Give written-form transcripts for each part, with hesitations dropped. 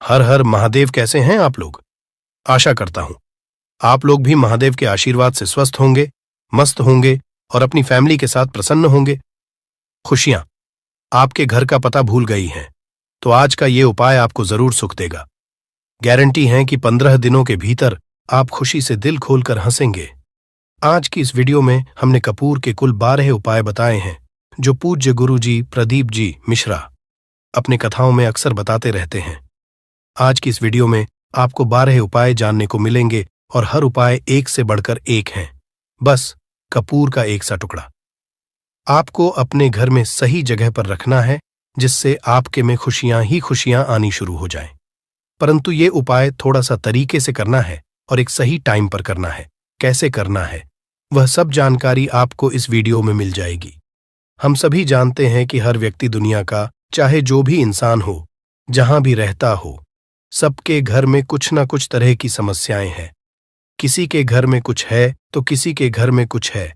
हर हर महादेव। कैसे हैं आप लोग? आशा करता हूं आप लोग भी महादेव के आशीर्वाद से स्वस्थ होंगे, मस्त होंगे और अपनी फैमिली के साथ प्रसन्न होंगे। खुशियां आपके घर का पता भूल गई हैं, तो आज का ये उपाय आपको जरूर सुख देगा। गारंटी है कि 15 दिनों के भीतर आप खुशी से दिल खोलकर हंसेंगे। आज की इस वीडियो में हमने कपूर के कुल 12 उपाय बताए हैं, जो पूज्य गुरु जी प्रदीप जी मिश्रा अपनी कथाओं में अक्सर बताते रहते हैं। आज की इस वीडियो में आपको 12 उपाय जानने को मिलेंगे और हर उपाय एक से बढ़कर एक हैं। बस कपूर का एक सा टुकड़ा आपको अपने घर में सही जगह पर रखना है, जिससे आपके में खुशियां ही खुशियां आनी शुरू हो जाएं। परंतु ये उपाय थोड़ा सा तरीके से करना है और एक सही टाइम पर करना है। कैसे करना है वह सब जानकारी आपको इस वीडियो में मिल जाएगी। हम सभी जानते हैं कि हर व्यक्ति दुनिया का, चाहे जो भी इंसान हो, जहां भी रहता हो, सबके घर में कुछ ना कुछ तरह की समस्याएं हैं। किसी के घर में कुछ है तो किसी के घर में कुछ है,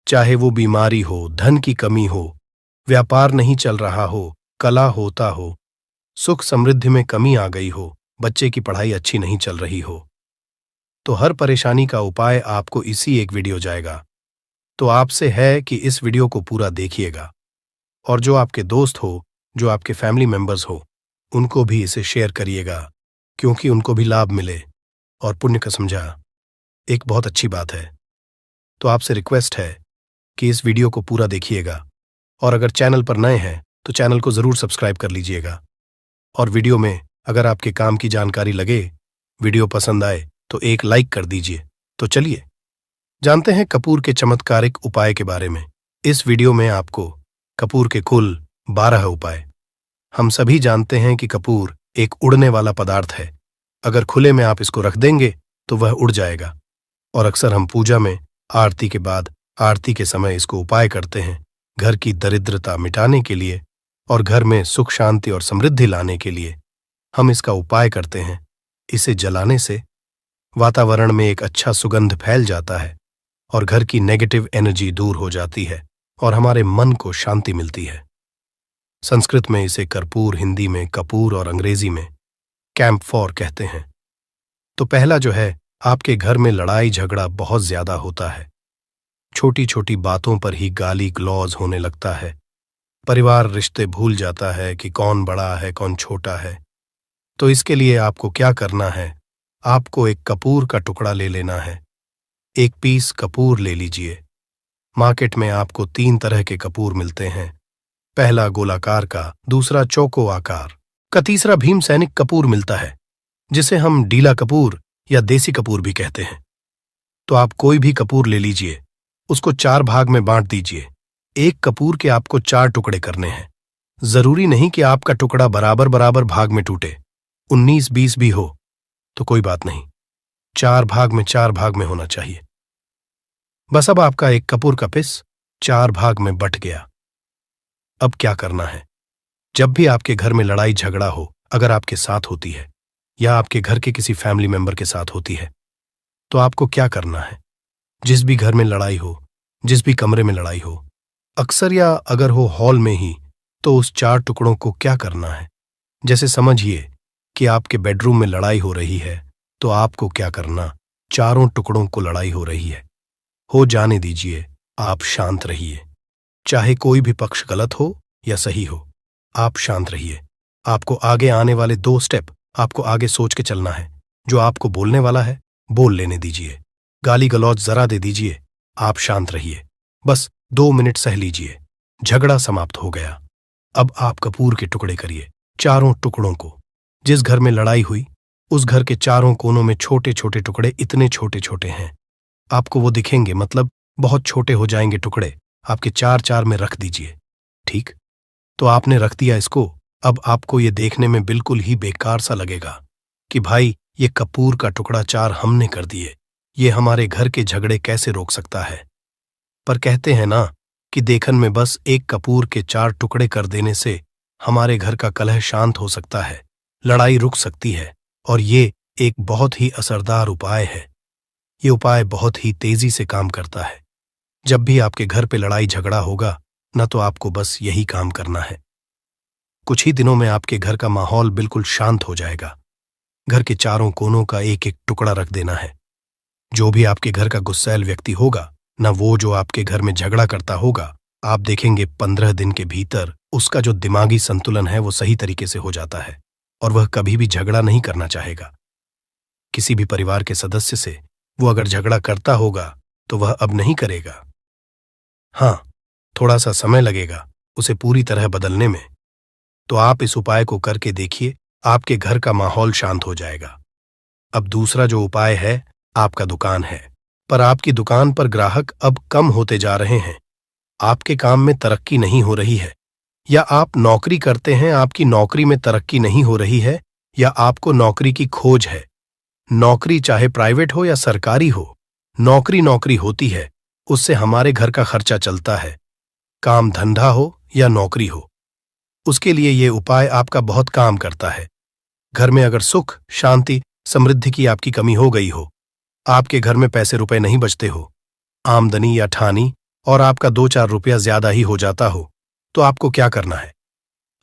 चाहे वो बीमारी हो, धन की कमी हो, व्यापार नहीं चल रहा हो, कला होता हो, सुख समृद्धि में कमी आ गई हो, बच्चे की पढ़ाई अच्छी नहीं चल रही हो। तो हर परेशानी का उपाय आपको इसी एक वीडियो जाएगा। तो आपसे है कि इस वीडियो को पूरा देखिएगा और जो आपके दोस्त हो, जो आपके फैमिली मेंबर्स हो, उनको भी इसे शेयर करिएगा, क्योंकि उनको भी लाभ मिले और पुण्य का समझा एक बहुत अच्छी बात है। तो आपसे रिक्वेस्ट है कि इस वीडियो को पूरा देखिएगा और अगर चैनल पर नए हैं तो चैनल को जरूर सब्सक्राइब कर लीजिएगा। और वीडियो में अगर आपके काम की जानकारी लगे, वीडियो पसंद आए तो एक लाइक कर दीजिए। तो चलिए जानते हैं कपूर के चमत्कारिक उपाय के बारे में। इस वीडियो में आपको कपूर के कुल 12 उपाय। हम सभी जानते हैं कि कपूर एक उड़ने वाला पदार्थ है। अगर खुले में आप इसको रख देंगे तो वह उड़ जाएगा। और अक्सर हम पूजा में आरती के बाद, आरती के समय इसको उपाय करते हैं, घर की दरिद्रता मिटाने के लिए और घर में सुख शांति और समृद्धि लाने के लिए हम इसका उपाय करते हैं। इसे जलाने से वातावरण में एक अच्छा सुगंध फैल जाता है और घर की नेगेटिव एनर्जी दूर हो जाती है और हमारे मन को शांति मिलती है। संस्कृत में इसे कर्पूर, हिंदी में कपूर और अंग्रेजी में कैम्फोर कहते हैं। तो पहला जो है, आपके घर में लड़ाई झगड़ा बहुत ज्यादा होता है। छोटी छोटी बातों पर ही गाली गलौज होने लगता है। परिवार रिश्ते भूल जाता है कि कौन बड़ा है कौन छोटा है। तो इसके लिए आपको क्या करना है, आपको एक कपूर का टुकड़ा ले लेना है। एक पीस कपूर ले लीजिए। मार्केट में आपको 3 तरह के कपूर मिलते हैं। पहला गोलाकार का, दूसरा चौको आकार का, तीसरा भीम सैनिक कपूर मिलता है, जिसे हम डीला कपूर या देसी कपूर भी कहते हैं। तो आप कोई भी कपूर ले लीजिए, उसको 4 भाग में बांट दीजिए। एक कपूर के आपको 4 टुकड़े करने हैं। जरूरी नहीं कि आपका टुकड़ा बराबर बराबर भाग में टूटे, 19-20 भी हो तो कोई बात नहीं, 4 भाग में होना चाहिए। बस अब आपका एक कपूर का पिस 4 भाग में बट गया। अब क्या करना है, जब भी आपके घर में लड़ाई झगड़ा हो, अगर आपके साथ होती है या आपके घर के किसी फैमिली मेंबर के साथ होती है, तो आपको क्या करना है। जिस भी घर में लड़ाई हो, जिस भी कमरे में लड़ाई हो, अक्सर या अगर हो हॉल में ही, तो उस 4 टुकड़ों को क्या करना है। जैसे समझिए कि आपके बेडरूम में लड़ाई हो रही है, तो आपको क्या करना, चारों टुकड़ों को लड़ाई हो रही है, हो जाने दीजिए, आप शांत रहिए। चाहे कोई भी पक्ष गलत हो या सही हो, आप शांत रहिए। आपको आगे आने वाले 2 स्टेप आपको आगे सोच के चलना है। जो आपको बोलने वाला है बोल लेने दीजिए, गाली गलौज जरा दे दीजिए, आप शांत रहिए। बस 2 मिनट सह लीजिए, झगड़ा समाप्त हो गया। अब आप कपूर के टुकड़े करिए, चारों टुकड़ों को। जिस घर में लड़ाई हुई उस घर के चारों कोनों में छोटे छोटे टुकड़े, इतने छोटे छोटे हैं आपको वो दिखेंगे, मतलब बहुत छोटे हो जाएंगे टुकड़े। आपके 4-4 में रख दीजिए। ठीक, तो आपने रख दिया इसको। अब आपको ये देखने में बिल्कुल ही बेकार सा लगेगा कि भाई ये कपूर का टुकड़ा 4 हमने कर दिए, ये हमारे घर के झगड़े कैसे रोक सकता है। पर कहते हैं ना कि देखन में बस एक कपूर के 4 टुकड़े कर देने से हमारे घर का कलह शांत हो सकता है, लड़ाई रुक सकती है। और ये एक बहुत ही असरदार उपाय है। ये उपाय बहुत ही तेजी से काम करता है। जब भी आपके घर पे लड़ाई झगड़ा होगा न, तो आपको बस यही काम करना है। कुछ ही दिनों में आपके घर का माहौल बिल्कुल शांत हो जाएगा। घर के चारों कोनों का एक एक टुकड़ा रख देना है। जो भी आपके घर का गुस्सैल व्यक्ति होगा, न वो जो आपके घर में झगड़ा करता होगा, आप देखेंगे 15 दिन के भीतर उसका जो दिमागी संतुलन है वो सही तरीके से हो जाता है और वह कभी भी झगड़ा नहीं करना चाहेगा। किसी भी परिवार के सदस्य से वो अगर झगड़ा करता होगा तो वह अब नहीं करेगा। हाँ, थोड़ा सा समय लगेगा उसे पूरी तरह बदलने में। तो आप इस उपाय को करके देखिए, आपके घर का माहौल शांत हो जाएगा। अब दूसरा जो उपाय है, आपका दुकान है, पर आपकी दुकान पर ग्राहक अब कम होते जा रहे हैं। आपके काम में तरक्की नहीं हो रही है, या आप नौकरी करते हैं, आपकी नौकरी में तरक्की नहीं हो रही है, या आपको नौकरी की खोज है। नौकरी चाहे प्राइवेट हो या सरकारी हो, नौकरी नौकरी होती है, उससे हमारे घर का खर्चा चलता है। काम धंधा हो या नौकरी हो, उसके लिए ये उपाय आपका बहुत काम करता है। घर में अगर सुख, शांति, समृद्धि की आपकी कमी हो गई हो, आपके घर में पैसे रुपए नहीं बचते हो, आमदनी या ठानी और आपका 2-4 रुपया ज्यादा ही हो जाता हो, तो आपको क्या करना है?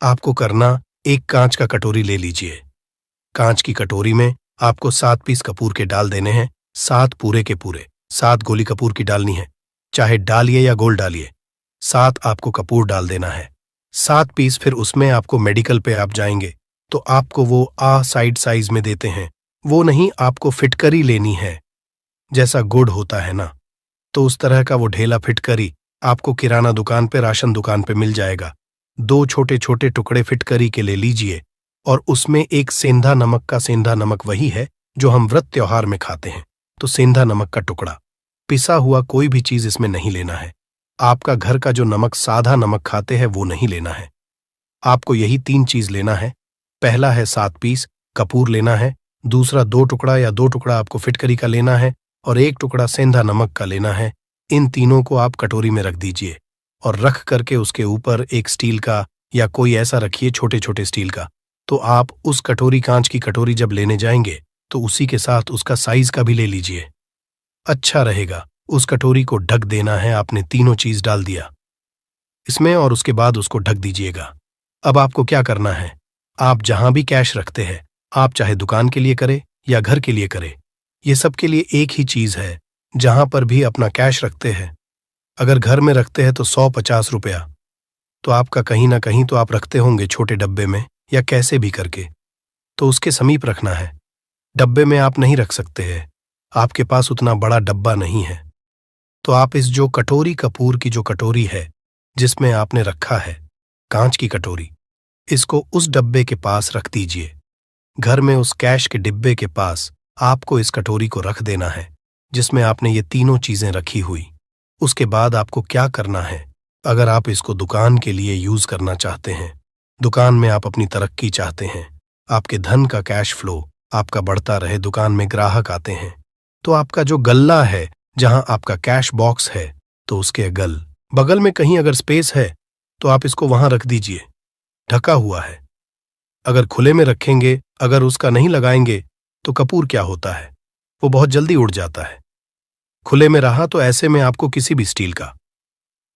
आपको करना, एक कांच का कटोरी ले लीजिए। कांच की कटोरी में आपको 7 पीस कपूर के डाल देने हैं, 7 पूरे के पूरे। 7 गोली कपूर की डालनी है, चाहे डालिए या गोल डालिए। 7 आपको कपूर डाल देना है, 7 पीस। फिर उसमें आपको मेडिकल पे आप जाएंगे तो आपको वो साइड साइज में देते हैं, वो नहीं, आपको फिटकरी लेनी है। जैसा गुड़ होता है ना, तो उस तरह का वो ढेला फिटकरी आपको किराना दुकान पे, राशन दुकान पे मिल जाएगा। 2 छोटे छोटे टुकड़े फिटकरी के ले लीजिए और उसमें एक सेंधा नमक का, सेंधा नमक वही है जो हम व्रत त्योहार में खाते हैं, तो सेंधा नमक का टुकड़ा। पिसा हुआ कोई भी चीज इसमें नहीं लेना है। आपका घर का जो नमक, साधा नमक खाते हैं, वो नहीं लेना है। आपको यही 3 चीज लेना है। पहला है 7 पीस कपूर लेना है, दूसरा 2 टुकड़ा या 2 टुकड़ा आपको फिटकरी का लेना है और 1 टुकड़ा सेंधा नमक का लेना है। इन तीनों को आप कटोरी में रख दीजिए और रख करके उसके ऊपर एक स्टील का या कोई ऐसा रखिए, छोटे छोटे स्टील का। तो आप उस कटोरी, कांच की कटोरी जब लेने जाएंगे तो उसी के साथ उसका साइज का भी ले लीजिए, अच्छा रहेगा। उस कटोरी को ढक देना है, आपने तीनों चीज डाल दिया इसमें और उसके बाद उसको ढक दीजिएगा। अब आपको क्या करना है, आप जहां भी कैश रखते हैं, आप चाहे दुकान के लिए करें या घर के लिए करें, ये सब के लिए एक ही चीज है। जहां पर भी अपना कैश रखते हैं, अगर घर में रखते हैं तो 100-50 रुपया, तो आपका कहीं ना कहीं तो आप रखते होंगे छोटे डब्बे में या कैसे भी करके, तो उसके समीप रखना है। डब्बे में आप नहीं रख सकते हैं, आपके पास उतना बड़ा डब्बा नहीं है, तो आप इस जो कटोरी, कपूर की जो कटोरी है जिसमें आपने रखा है, कांच की कटोरी, इसको उस डब्बे के पास रख दीजिए। घर में उस कैश के डिब्बे के पास आपको इस कटोरी को रख देना है जिसमें आपने ये तीनों चीजें रखी हुई। उसके बाद आपको क्या करना है, अगर आप इसको दुकान के लिए यूज करना चाहते हैं, दुकान में आप अपनी तरक्की चाहते हैं, आपके धन का कैश फ्लो आपका बढ़ता रहे, दुकान में ग्राहक आते हैं, तो आपका जो गल्ला है, जहां आपका कैश बॉक्स है, तो उसके बगल में कहीं अगर स्पेस है तो आप इसको वहां रख दीजिए, ढका हुआ है। अगर खुले में रखेंगे, अगर उसका नहीं लगाएंगे, तो कपूर क्या होता है, वो बहुत जल्दी उड़ जाता है। खुले में रहा तो ऐसे में आपको किसी भी स्टील का,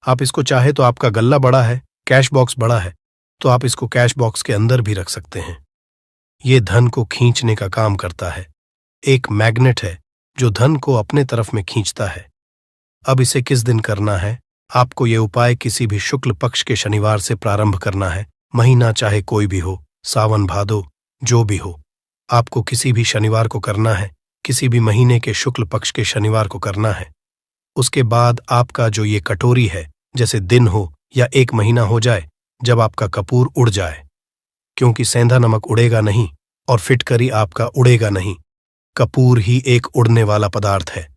आप इसको चाहे तो, आपका गल्ला बड़ा है, कैश बॉक्स बड़ा है, तो आप इसको कैश बॉक्स के अंदर भी रख सकते हैं। ये धन को खींचने का काम करता है, एक मैग्नेट है जो धन को अपने तरफ में खींचता है। अब इसे किस दिन करना है, आपको ये उपाय किसी भी शुक्ल पक्ष के शनिवार से प्रारंभ करना है। महीना चाहे कोई भी हो, सावन भादो जो भी हो, आपको किसी भी शनिवार को करना है, किसी भी महीने के शुक्ल पक्ष के शनिवार को करना है। उसके बाद आपका जो ये कटोरी है, जैसे दिन हो या 1 महीना हो जाए, जब आपका कपूर उड़ जाए, क्योंकि सेंधा नमक उड़ेगा नहीं और फिटकरी आपका उड़ेगा नहीं, कपूर ही एक उड़ने वाला पदार्थ है।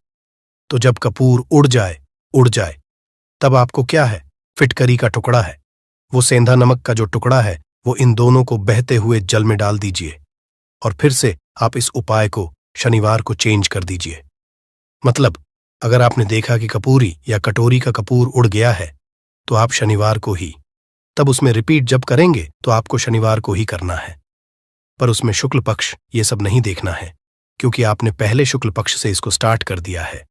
तो जब कपूर उड़ जाए, तब आपको क्या है, फिटकरी का टुकड़ा है, वो सेंधा नमक का जो टुकड़ा है, वो इन दोनों को बहते हुए जल में डाल दीजिए और फिर से आप इस उपाय को शनिवार को चेंज कर दीजिए। मतलब अगर आपने देखा कि कपूरी या कटोरी का कपूर उड़ गया है, तो आप शनिवार को ही, तब उसमें रिपीट जब करेंगे तो आपको शनिवार को ही करना है। पर उसमें शुक्ल पक्ष ये सब नहीं देखना है, क्योंकि आपने पहले शुक्ल पक्ष से इसको स्टार्ट कर दिया है।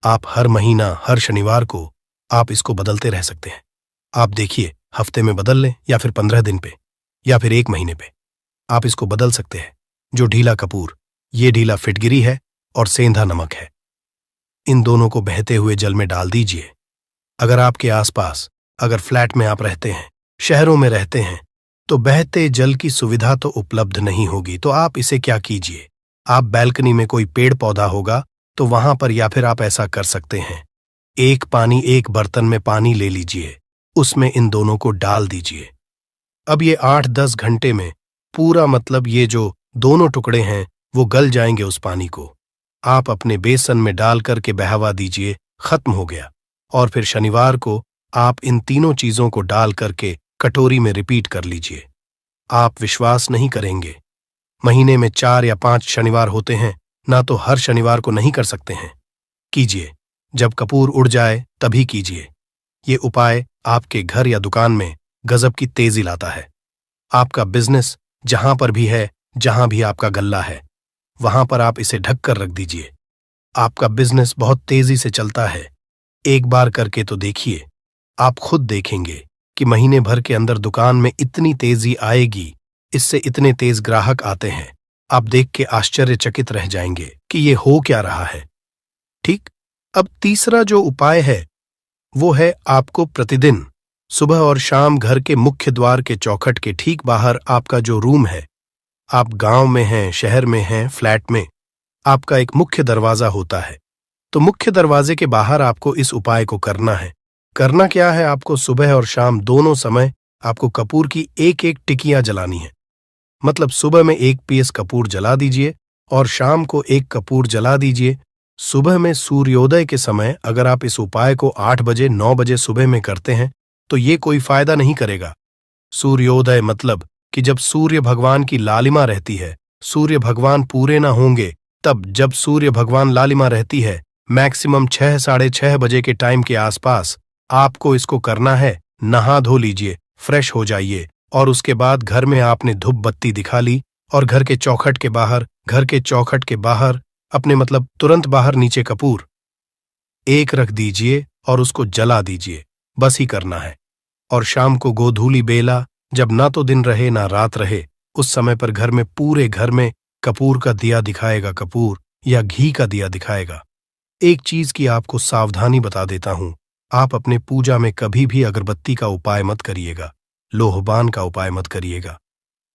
आप हर महीना, हर शनिवार को आप इसको बदलते रह सकते हैं। आप देखिए, हफ्ते में बदल लें या फिर 15 दिन पे या फिर 1 महीने पे, आप इसको बदल सकते हैं। जो ढीला कपूर, ये ढीला फिटगिरी है और सेंधा नमक है। इन दोनों को बहते हुए जल में डाल दीजिए। अगर आपके आसपास, अगर फ्लैट में आप रहते हैं, शहरों में रहते हैं, तो बहते जल की सुविधा तो उपलब्ध नहीं होगी, तो आप इसे क्या कीजिए, आप बैल्कनी में कोई पेड़ पौधा होगा तो वहां पर, या फिर आप ऐसा कर सकते हैं, एक बर्तन में पानी ले लीजिए, उसमें इन दोनों को डाल दीजिए। अब ये 8-10 घंटे में पूरा, मतलब ये जो दोनों टुकड़े हैं वो गल जाएंगे उस पानी को। आप अपने बेसन में डाल करके बहावा दीजिए, खत्म हो गया। और फिर शनिवार को आप इन तीनों चीजों को डाल करके कटोरी में रिपीट कर लीजिए। आप विश्वास नहीं करेंगे, महीने में 4 या 5 शनिवार होते हैं ना, तो हर शनिवार को नहीं कर सकते हैं। कीजिए, जब कपूर उड़ जाए तभी कीजिए। ये उपाय आपके घर या दुकान में गजब की तेजी लाता है। आपका बिजनेस जहां पर भी है, जहां भी आपका गल्ला है, वहां पर आप इसे ढक कर रख दीजिए। आपका बिजनेस बहुत तेजी से चलता है। एक बार करके तो देखिए, आप खुद देखेंगे कि महीने भर के अंदर दुकान में इतनी तेजी आएगी, इससे इतने तेज ग्राहक आते हैं, आप देख के आश्चर्यचकित रह जाएंगे कि ये हो क्या रहा है। ठीक। अब तीसरा जो उपाय है वो है, आपको प्रतिदिन सुबह और शाम घर के मुख्य द्वार के चौखट के ठीक बाहर, आपका जो रूम है, आप गांव में हैं, शहर में हैं, फ्लैट में, आपका एक मुख्य दरवाजा होता है, तो मुख्य दरवाजे के बाहर आपको इस उपाय को करना है। करना क्या है, आपको सुबह और शाम दोनों समय आपको कपूर की एक एक टिकियां जलानी है। मतलब सुबह में 1 पीस कपूर जला दीजिए और शाम को 1 कपूर जला दीजिए। सुबह में सूर्योदय के समय अगर आप इस उपाय को 8 बजे 9 बजे सुबह में करते हैं तो ये कोई फायदा नहीं करेगा। सूर्योदय मतलब कि जब सूर्य भगवान की लालिमा रहती है, सूर्य भगवान पूरे ना होंगे तब, जब सूर्य भगवान लालिमा रहती है, मैक्सिमम 6 साढ़े 6 बजे के टाइम के आसपास आपको इसको करना है। नहा धो लीजिए, फ्रेश हो जाइए, और उसके बाद घर में आपने धूप बत्ती दिखा ली और घर के चौखट के बाहर अपने, मतलब तुरंत बाहर नीचे कपूर एक रख दीजिए और उसको जला दीजिए। बस ही करना है। और शाम को गोधूली बेला, जब ना तो दिन रहे ना रात रहे, उस समय पर घर में, पूरे घर में कपूर का दिया दिखाएगा, कपूर या घी का दिया दिखाएगा। एक चीज की आपको सावधानी बता देता हूं, आप अपने पूजा में कभी भी अगरबत्ती का उपाय मत करिएगा, लोहबान का उपाय मत करिएगा,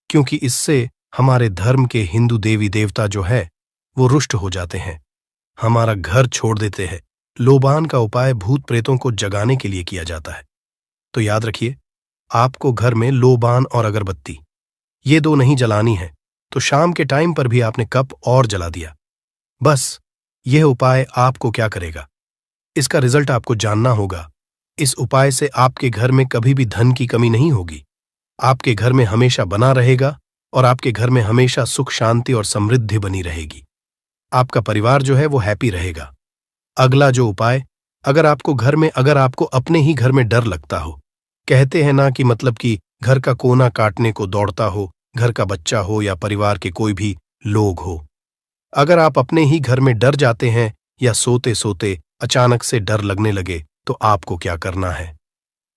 क्योंकि इससे हमारे धर्म के हिंदू देवी देवता जो है वो रुष्ट हो जाते हैं, हमारा घर छोड़ देते हैं। लोबान का उपाय भूत प्रेतों को जगाने के लिए किया जाता है। तो याद रखिए, आपको घर में लोबान और अगरबत्ती ये 2 नहीं जलानी है, तो शाम के टाइम पर भी आपने कप और जला दिया। बस यह उपाय आपको क्या करेगा, इसका रिजल्ट आपको जानना होगा। इस उपाय से आपके घर में कभी भी धन की कमी नहीं होगी, आपके घर में हमेशा बना रहेगा और आपके घर में हमेशा सुख शांति और समृद्धि बनी रहेगी। आपका परिवार जो है वो हैप्पी रहेगा। अगला जो उपाय, अगर आपको अपने ही घर में डर लगता हो, कहते हैं ना कि मतलब कि घर का कोना काटने को दौड़ता हो, घर का बच्चा हो या परिवार के कोई भी लोग हो, अगर आप अपने ही घर में डर जाते हैं या सोते सोते अचानक से डर लगने लगे, तो आपको क्या करना है,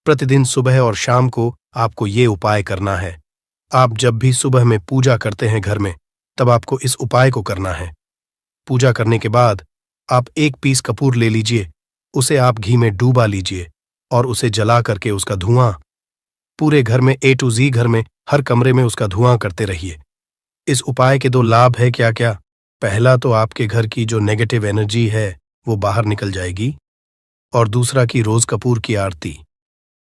प्रतिदिन सुबह और शाम को आपको ये उपाय करना है। आप जब भी सुबह में पूजा करते हैं घर में, तब आपको इस उपाय को करना है। पूजा करने के बाद आप 1 पीस कपूर ले लीजिए, उसे आप घी में डूबा लीजिए और उसे जला करके उसका धुआं पूरे घर में, A to Z घर में, हर कमरे में उसका धुआं करते रहिए। इस उपाय के 2 लाभ है क्या क्या। पहला तो आपके घर की जो नेगेटिव एनर्जी है वो बाहर निकल जाएगी, और दूसरा कि रोज कपूर की आरती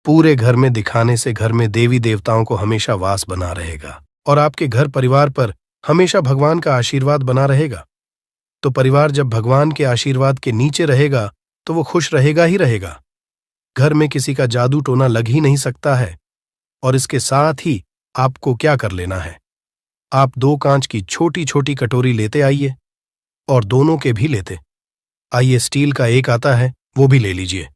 पूरे घर में दिखाने से घर में देवी देवताओं को हमेशा वास बना रहेगा और आपके घर परिवार पर हमेशा भगवान का आशीर्वाद बना रहेगा। तो परिवार जब भगवान के आशीर्वाद के नीचे रहेगा तो वो खुश रहेगा ही रहेगा। घर में किसी का जादू टोना लग ही नहीं सकता है। और इसके साथ ही आपको क्या कर लेना है, आप 2 कांच की छोटी छोटी कटोरी लेते आइए, और दोनों के भी लेते आइए, स्टील का एक आता है वो भी ले लीजिए।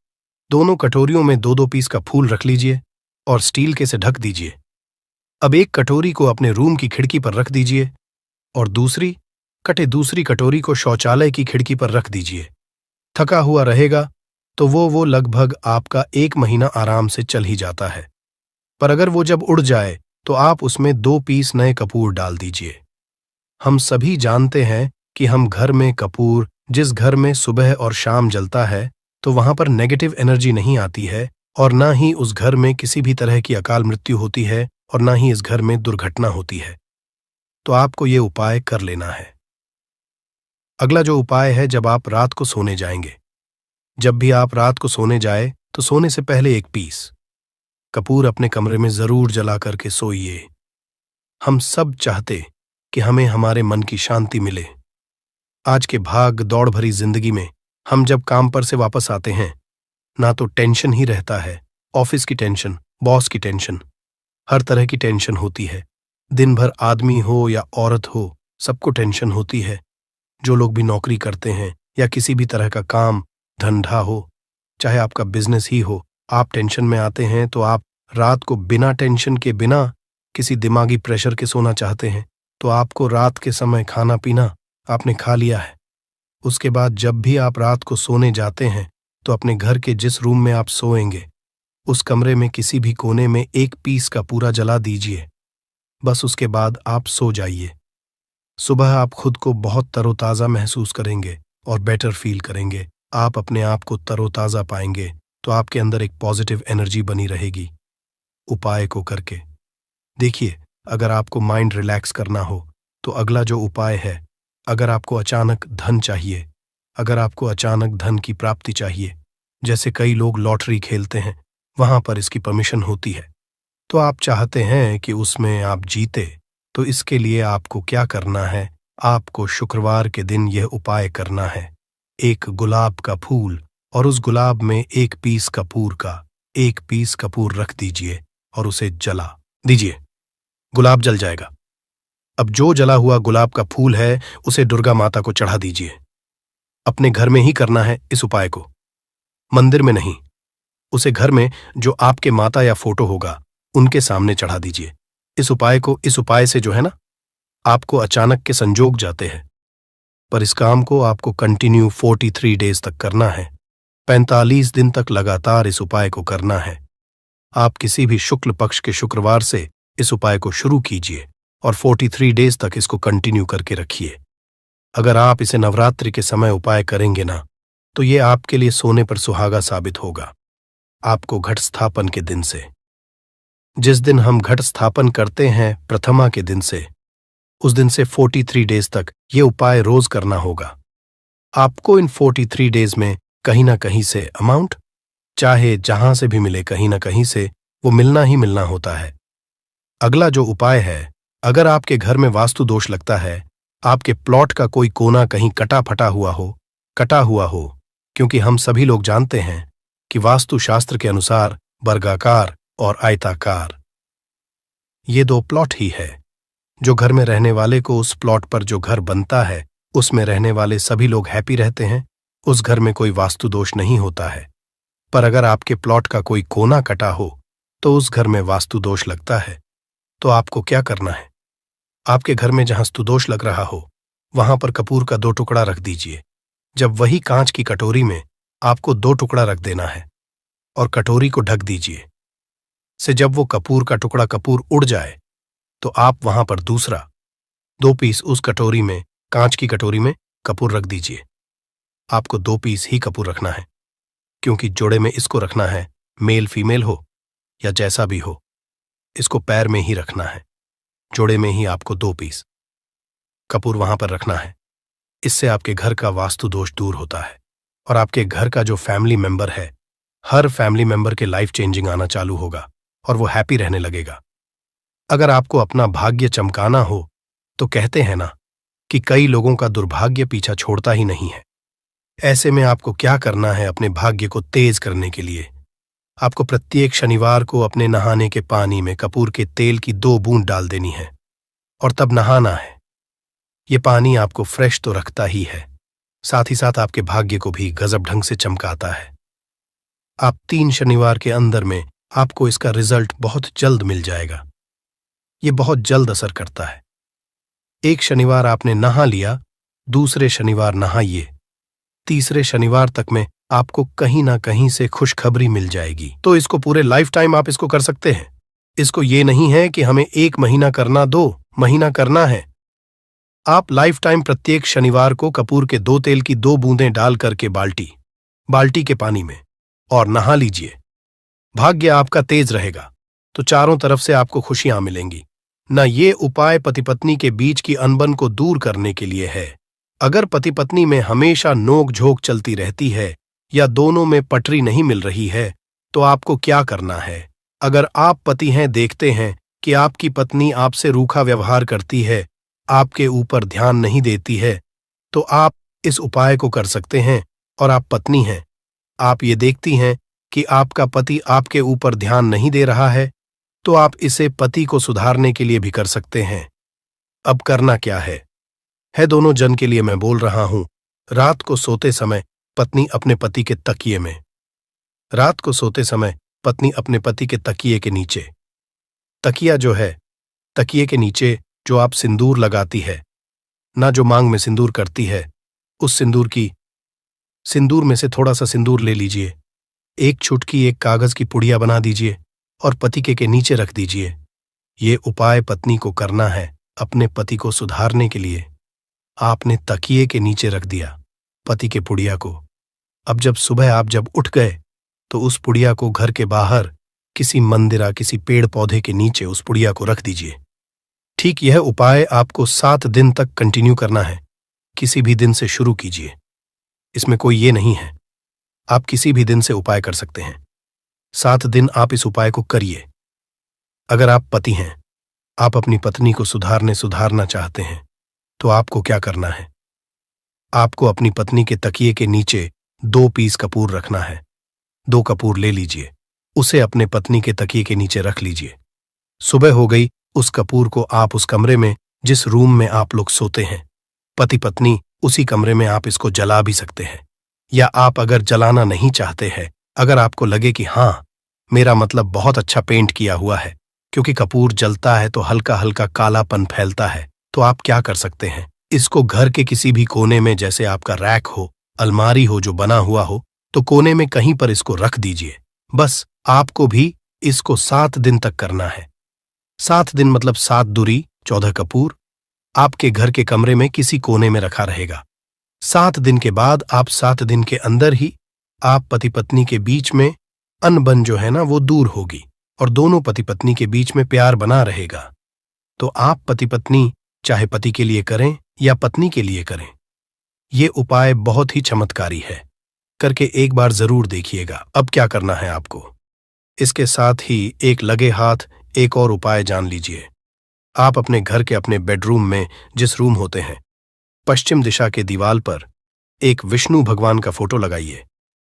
दोनों कटोरियों में 2-2 पीस का फूल रख लीजिए और स्टील के से ढक दीजिए। अब एक कटोरी को अपने रूम की खिड़की पर रख दीजिए और दूसरी कटोरी को शौचालय की खिड़की पर रख दीजिए। थका हुआ रहेगा तो वो लगभग आपका 1 महीना आराम से चल ही जाता है। पर अगर वो जब उड़ जाए तो आप उसमें 2 पीस नए कपूर डाल दीजिए। हम सभी जानते हैं कि हम घर में कपूर, जिस घर में सुबह और शाम जलता है, तो वहां पर नेगेटिव एनर्जी नहीं आती है, और ना ही उस घर में किसी भी तरह की अकाल मृत्यु होती है, और ना ही इस घर में दुर्घटना होती है। तो आपको ये उपाय कर लेना है। अगला जो उपाय है, जब आप रात को सोने जाएंगे, जब भी आप रात को सोने जाए तो सोने से पहले एक पीस कपूर अपने कमरे में जरूर जला करके सोइए। हम सब चाहते कि हमें हमारे मन की शांति मिले। आज के भाग दौड़ भरी जिंदगी में हम जब काम पर से वापस आते हैं, ना तो टेंशन ही रहता है, ऑफिस की टेंशन, बॉस की टेंशन, हर तरह की टेंशन होती है। दिन भर आदमी हो या औरत हो, सबको टेंशन होती है। जो लोग भी नौकरी करते हैं या किसी भी तरह का काम धंधा हो, चाहे आपका बिजनेस ही हो, आप टेंशन में आते हैं तो आप रात को बिना टेंशन के, बिना किसी दिमागी प्रेशर के सोना चाहते हैं। तो आपको रात के समय खाना पीना आपने खा लिया है। उसके बाद जब भी आप रात को सोने जाते हैं तो अपने घर के जिस रूम में आप सोएंगे, उस कमरे में किसी भी कोने में एक पीस का पूरा जला दीजिए। बस उसके बाद आप सो जाइए। सुबह आप खुद को बहुत तरोताज़ा महसूस करेंगे और बेटर फील करेंगे। आप अपने आप को तरोताज़ा पाएंगे, तो आपके अंदर एक पॉजिटिव एनर्जी बनी रहेगी। उपाय को करके देखिए। अगर आपको माइंड रिलैक्स करना हो तो अगला जो उपाय है, अगर आपको अचानक धन चाहिए, अगर आपको अचानक धन की प्राप्ति चाहिए, जैसे कई लोग लॉटरी खेलते हैं, वहां पर इसकी परमिशन होती है, तो आप चाहते हैं कि उसमें आप जीते, तो इसके लिए आपको क्या करना है? आपको शुक्रवार के दिन यह उपाय करना है। एक गुलाब का फूल और उस गुलाब में एक पीस कपूर रख दीजिए और उसे जला दीजिए। गुलाब जल जाएगा। अब जो जला हुआ गुलाब का फूल है, उसे दुर्गा माता को चढ़ा दीजिए। अपने घर में ही करना है इस उपाय को, मंदिर में नहीं। उसे घर में जो आपके माता या फोटो होगा, उनके सामने चढ़ा दीजिए। इस उपाय से जो है ना, आपको अचानक के संजोग जाते हैं। पर इस काम को आपको कंटिन्यू 43 डेज तक करना है। 45 दिन तक लगातार इस उपाय को करना है। आप किसी भी शुक्ल पक्ष के शुक्रवार से इस उपाय को शुरू कीजिए और 43 डेज तक इसको कंटिन्यू करके रखिए। अगर आप इसे नवरात्रि के समय उपाय करेंगे ना, तो ये आपके लिए सोने पर सुहागा साबित होगा। आपको घट स्थापन के दिन से, जिस दिन हम घट स्थापन करते हैं प्रथमा के दिन से, उस दिन से 43 डेज तक ये उपाय रोज करना होगा। आपको इन 43 डेज में कहीं ना कहीं से अमाउंट, चाहे जहां से भी मिले, कहीं ना कहीं से वो मिलना ही मिलना होता है। अगला जो उपाय है, अगर आपके घर में वास्तु दोष लगता है, आपके प्लॉट का कोई कोना कहीं कटा हुआ हो, क्योंकि हम सभी लोग जानते हैं कि वास्तु शास्त्र के अनुसार वर्गाकार और आयताकार ये दो प्लॉट ही है। जो घर में रहने वाले को, उस प्लॉट पर जो घर बनता है, उसमें रहने वाले सभी लोग हैप्पी रहते हैं, उस घर में कोई वास्तु दोष नहीं होता है। पर अगर आपके प्लॉट का कोई कोना कटा हो तो उस घर में वास्तु दोष लगता है। तो आपको क्या करना है? आपके घर में जहां स्तुदोष लग रहा हो, वहां पर कपूर का 2 टुकड़ा रख दीजिए। जब वही कांच की कटोरी में आपको 2 टुकड़ा रख देना है और कटोरी को ढक दीजिए। से जब वो कपूर का टुकड़ा कपूर उड़ जाए, तो आप वहां पर दूसरा 2 पीस उस कटोरी में, कांच की कटोरी में कपूर रख दीजिए। आपको 2 पीस ही कपूर रखना है, क्योंकि जोड़े में इसको रखना है, मेल फीमेल हो या जैसा भी हो, इसको पैर में ही रखना है। जोड़े में ही आपको 2 पीस कपूर वहां पर रखना है। इससे आपके घर का वास्तु दोष दूर होता है और आपके घर का जो फैमिली मेंबर है, हर फैमिली मेंबर के लाइफ चेंजिंग आना चालू होगा और वो हैप्पी रहने लगेगा। अगर आपको अपना भाग्य चमकाना हो, तो कहते हैं ना कि कई लोगों का दुर्भाग्य पीछा छोड़ता ही नहीं है। ऐसे में आपको क्या करना है? अपने भाग्य को तेज करने के लिए आपको प्रत्येक शनिवार को अपने नहाने के पानी में कपूर के तेल की 2 बूंद डाल देनी है और तब नहाना है। ये पानी आपको फ्रेश तो रखता ही है, साथ ही साथ आपके भाग्य को भी गजब ढंग से चमकाता है। आप 3 शनिवार के अंदर में आपको इसका रिजल्ट बहुत जल्द मिल जाएगा। ये बहुत जल्द असर करता है। एक शनिवार आपने नहा लिया, दूसरे शनिवार नहाइए, तीसरे शनिवार तक में आपको कहीं ना कहीं से खुशखबरी मिल जाएगी। तो इसको पूरे लाइफ टाइम आप इसको कर सकते हैं। इसको ये नहीं है कि हमें 1 महीना करना, 2 महीना करना है। आप लाइफ टाइम प्रत्येक शनिवार को कपूर के 2 तेल की 2 बूंदें डाल करके बाल्टी के पानी में और नहा लीजिए। भाग्य आपका तेज रहेगा तो चारों तरफ से आपको खुशियां मिलेंगी। न ये उपाय पति पत्नी के बीच की अनबन को दूर करने के लिए है। अगर पति पत्नी में हमेशा नोक झोंक चलती रहती है या दोनों में पटरी नहीं मिल रही है तो आपको क्या करना है? अगर आप पति हैं, देखते हैं कि आपकी पत्नी आपसे रूखा व्यवहार करती है, आपके ऊपर ध्यान नहीं देती है, तो आप इस उपाय को कर सकते हैं। और आप पत्नी हैं, आप ये देखती हैं कि आपका पति आपके ऊपर ध्यान नहीं दे रहा है, तो आप इसे पति को सुधारने के लिए भी कर सकते हैं। अब करना क्या है दोनों जन के लिए मैं बोल रहा हूं। रात को सोते समय पत्नी अपने पति के तकिए में, रात को सोते समय पत्नी अपने पति के तकिए के नीचे, तकिया जो है, तकिए के नीचे जो आप सिंदूर लगाती है ना, जो मांग में सिंदूर करती है, उस सिंदूर में से थोड़ा सा सिंदूर ले लीजिए, एक चुटकी एक कागज की पुड़िया बना दीजिए और पति के नीचे रख दीजिए। ये उपाय पत्नी को करना है अपने पति को सुधारने के लिए। आपने तकिए के नीचे रख दिया पति के पुड़िया को। अब जब सुबह आप जब उठ गए तो उस पुड़िया को घर के बाहर किसी मंदिरा, किसी पेड़ पौधे के नीचे उस पुड़िया को रख दीजिए। ठीक यह उपाय आपको 7 दिन तक कंटिन्यू करना है। किसी भी दिन से शुरू कीजिए, इसमें कोई ये नहीं है, आप किसी भी दिन से उपाय कर सकते हैं। 7 दिन आप इस उपाय को करिए। अगर आप पति हैं, आप अपनी पत्नी को सुधारना चाहते हैं, तो आपको क्या करना है? आपको अपनी पत्नी के तकिए के नीचे 2 पीस कपूर रखना है। 2 कपूर ले लीजिए, उसे अपने पत्नी के तकिए के नीचे रख लीजिए। सुबह हो गई, उस कपूर को आप उस कमरे में, जिस रूम में आप लोग सोते हैं, पति पत्नी, उसी कमरे में आप इसको जला भी सकते हैं। या आप अगर जलाना नहीं चाहते हैं, अगर आपको लगे कि हाँ, मेरा मतलब बहुत अच्छा पेंट किया हुआ है, क्योंकि कपूर जलता है तो हल्का हल्का कालापन फैलता है, तो आप क्या कर सकते हैं? इसको घर के किसी भी कोने में, जैसे आपका रैक हो, अलमारी हो जो बना हुआ हो, तो कोने में कहीं पर इसको रख दीजिए। बस आपको भी इसको 7 दिन तक करना है। 7 दिन मतलब 7 दूरी 14 कपूर आपके घर के कमरे में किसी कोने में रखा रहेगा। 7 दिन के बाद आप 7 दिन के अंदर ही आप पति पत्नी के बीच में अनबन जो है ना, वो दूर होगी और दोनों पति पत्नी के बीच में प्यार बना रहेगा। तो आप पति पत्नी चाहे पति के लिए करें या पत्नी के लिए करें, ये उपाय बहुत ही चमत्कारी है। करके एक बार जरूर देखिएगा। अब क्या करना है आपको? इसके साथ ही एक लगे हाथ एक और उपाय जान लीजिए। आप अपने घर के अपने बेडरूम में, जिस रूम होते हैं, पश्चिम दिशा के दीवार पर एक विष्णु भगवान का फोटो लगाइए।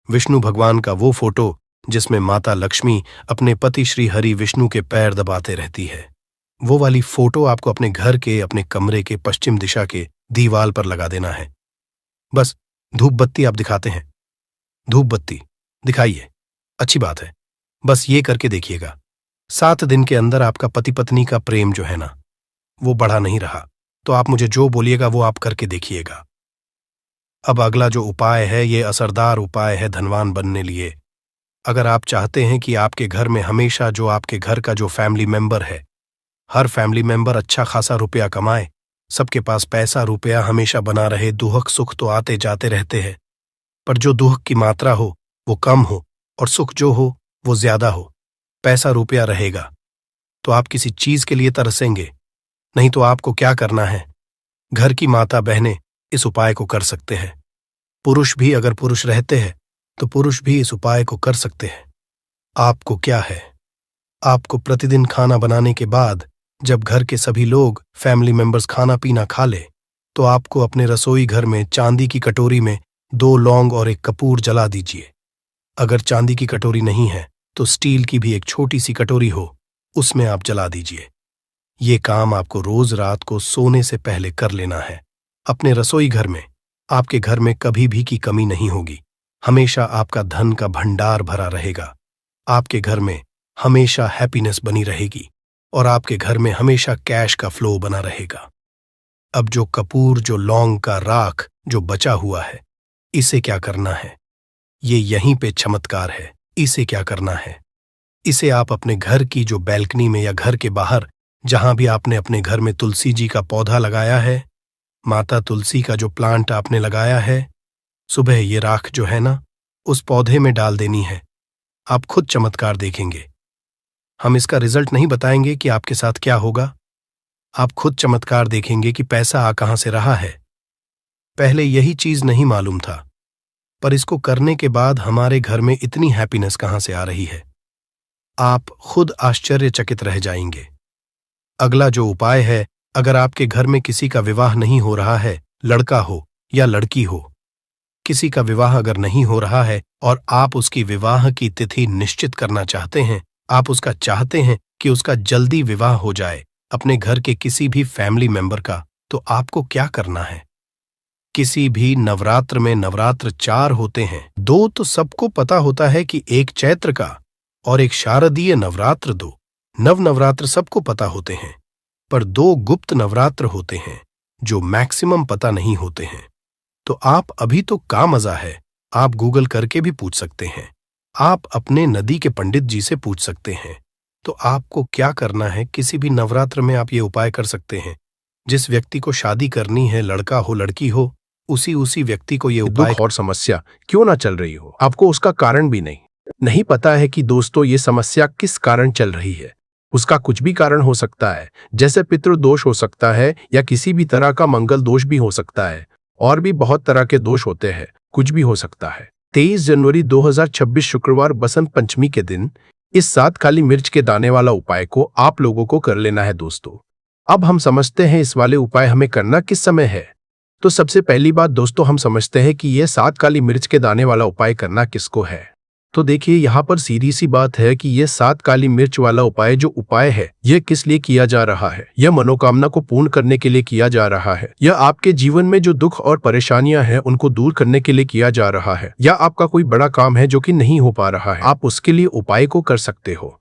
विष्णु भगवान का वो फोटो जिसमें माता लक्ष्मी अपने पति श्री हरि विष्णु के पैर दबाते रहती है, वो वाली फोटो आपको अपने घर के, अपने कमरे के पश्चिम दिशा के दीवार पर लगा देना है। बस धूप बत्ती आप दिखाते हैं, धूप बत्ती दिखाइए, अच्छी बात है। बस ये करके देखिएगा। 7 दिन के अंदर आपका पति पत्नी का प्रेम जो है ना, वो बढ़ा नहीं रहा, तो आप मुझे जो बोलिएगा वो आप करके देखिएगा। अब अगला जो उपाय है, ये असरदार उपाय है धनवान बनने लिए। अगर आप चाहते हैं कि आपके घर में हमेशा जो आपके घर का जो फैमिली मेंबर है, हर फैमिली मेंबर अच्छा खासा रुपया कमाए, सबके पास पैसा रुपया हमेशा बना रहे, दुख सुख तो आते जाते रहते हैं, पर जो दुख की मात्रा हो वो कम हो और सुख जो हो वो ज्यादा हो, पैसा रुपया रहेगा, तो आप किसी चीज के लिए तरसेंगे नहीं। तो आपको क्या करना है? घर की माता बहनें इस उपाय को कर सकते हैं। पुरुष भी, अगर पुरुष रहते हैं तो पुरुष भी इस उपाय को कर सकते हैं। आपको क्या है, आपको प्रतिदिन खाना बनाने के बाद जब घर के सभी लोग फैमिली मेंबर्स खाना पीना खा ले, तो आपको अपने रसोई घर में चांदी की कटोरी में 2 लौंग और 1 कपूर जला दीजिए। अगर चांदी की कटोरी नहीं है तो स्टील की भी एक छोटी सी कटोरी हो, उसमें आप जला दीजिए। ये काम आपको रोज रात को सोने से पहले कर लेना है। अपने रसोई घर में, आपके घर में कभी भी की कमी नहीं होगी, हमेशा आपका धन का भंडार भरा रहेगा। आपके घर में हमेशा हैप्पीनेस बनी रहेगी और आपके घर में हमेशा कैश का फ्लो बना रहेगा। अब जो कपूर, जो लौंग का राख जो बचा हुआ है, इसे क्या करना है? ये यहीं पे चमत्कार है। इसे क्या करना है? इसे आप अपने घर की जो बैल्कनी में या घर के बाहर, जहां भी आपने अपने घर में तुलसी जी का पौधा लगाया है, माता तुलसी का जो प्लांट आपने लगाया है, सुबह ये राख जो है ना, उस पौधे में डाल देनी है। आप खुद चमत्कार देखेंगे। हम इसका रिजल्ट नहीं बताएंगे कि आपके साथ क्या होगा। आप खुद चमत्कार देखेंगे कि पैसा आ कहां से रहा है। पहले यही चीज नहीं मालूम था, पर इसको करने के बाद हमारे घर में इतनी हैप्पीनेस कहां से आ रही है, आप खुद आश्चर्यचकित रह जाएंगे। अगला जो उपाय है, अगर आपके घर में किसी का विवाह नहीं हो रहा है, लड़का हो या लड़की हो, किसी का विवाह अगर नहीं हो रहा है और आप उसकी विवाह की तिथि निश्चित करना चाहते हैं, आप उसका चाहते हैं कि उसका जल्दी विवाह हो जाए अपने घर के किसी भी फैमिली मेंबर का, तो आपको क्या करना है? किसी भी नवरात्र में नवरात्र 4 होते हैं। 2 तो सबको पता होता है कि एक चैत्र का और एक शारदीय नवरात्र 2 नवरात्र सबको पता होते हैं, पर 2 गुप्त नवरात्र होते हैं जो मैक्सिमम पता नहीं होते हैं। तो आप अभी तो का मजा है, आप गूगल करके भी पूछ सकते हैं, आप अपने नदी के पंडित जी से पूछ सकते हैं। तो आपको क्या करना है, किसी भी नवरात्र में आप ये उपाय कर सकते हैं। जिस व्यक्ति को शादी करनी है, लड़का हो लड़की हो, उसी व्यक्ति को ये उपाय। दुख और समस्या क्यों ना चल रही हो, आपको उसका कारण भी नहीं पता है कि दोस्तों ये समस्या किस कारण चल रही है। उसका कुछ भी कारण हो सकता है, जैसे पितृदोष हो सकता है या किसी भी तरह का मंगल दोष भी हो सकता है, और भी बहुत तरह के दोष होते हैं, कुछ भी हो सकता है। 23 जनवरी 2026 शुक्रवार बसंत पंचमी के दिन इस 7 काली मिर्च के दाने वाला उपाय को आप लोगों को कर लेना है दोस्तों। अब हम समझते हैं इस वाले उपाय हमें करना किस समय है। तो सबसे पहली बात दोस्तों, हम समझते हैं कि यह 7 काली मिर्च के दाने वाला उपाय करना किसको है। तो देखिए, यहाँ पर सीधी सी बात है कि यह 7 काली मिर्च वाला उपाय जो उपाय है, यह किस लिए किया जा रहा है। यह मनोकामना को पूर्ण करने के लिए किया जा रहा है, यह आपके जीवन में जो दुख और परेशानियां हैं उनको दूर करने के लिए किया जा रहा है, या आपका कोई बड़ा काम है जो कि नहीं हो पा रहा है, आप उसके लिए उपाय को कर सकते हो।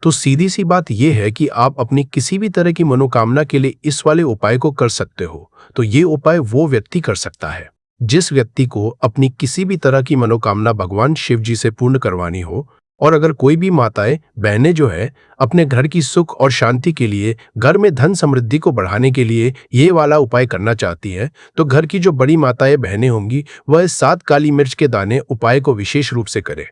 तो सीधी सी बात यह है कि आप अपनी किसी भी तरह की मनोकामना के लिए इस वाले उपाय को कर सकते हो। तो ये उपाय वो व्यक्ति कर सकता है जिस व्यक्ति को अपनी किसी भी तरह की मनोकामना भगवान शिव जी से पूर्ण करवानी हो। और अगर कोई भी माताएं बहनें जो है अपने घर की सुख और शांति के लिए, घर में धन समृद्धि को बढ़ाने के लिए ये वाला उपाय करना चाहती है, तो घर की जो बड़ी माताएं बहनें होंगी वह इस 7 काली मिर्च के दाने उपाय को विशेष रूप से करें,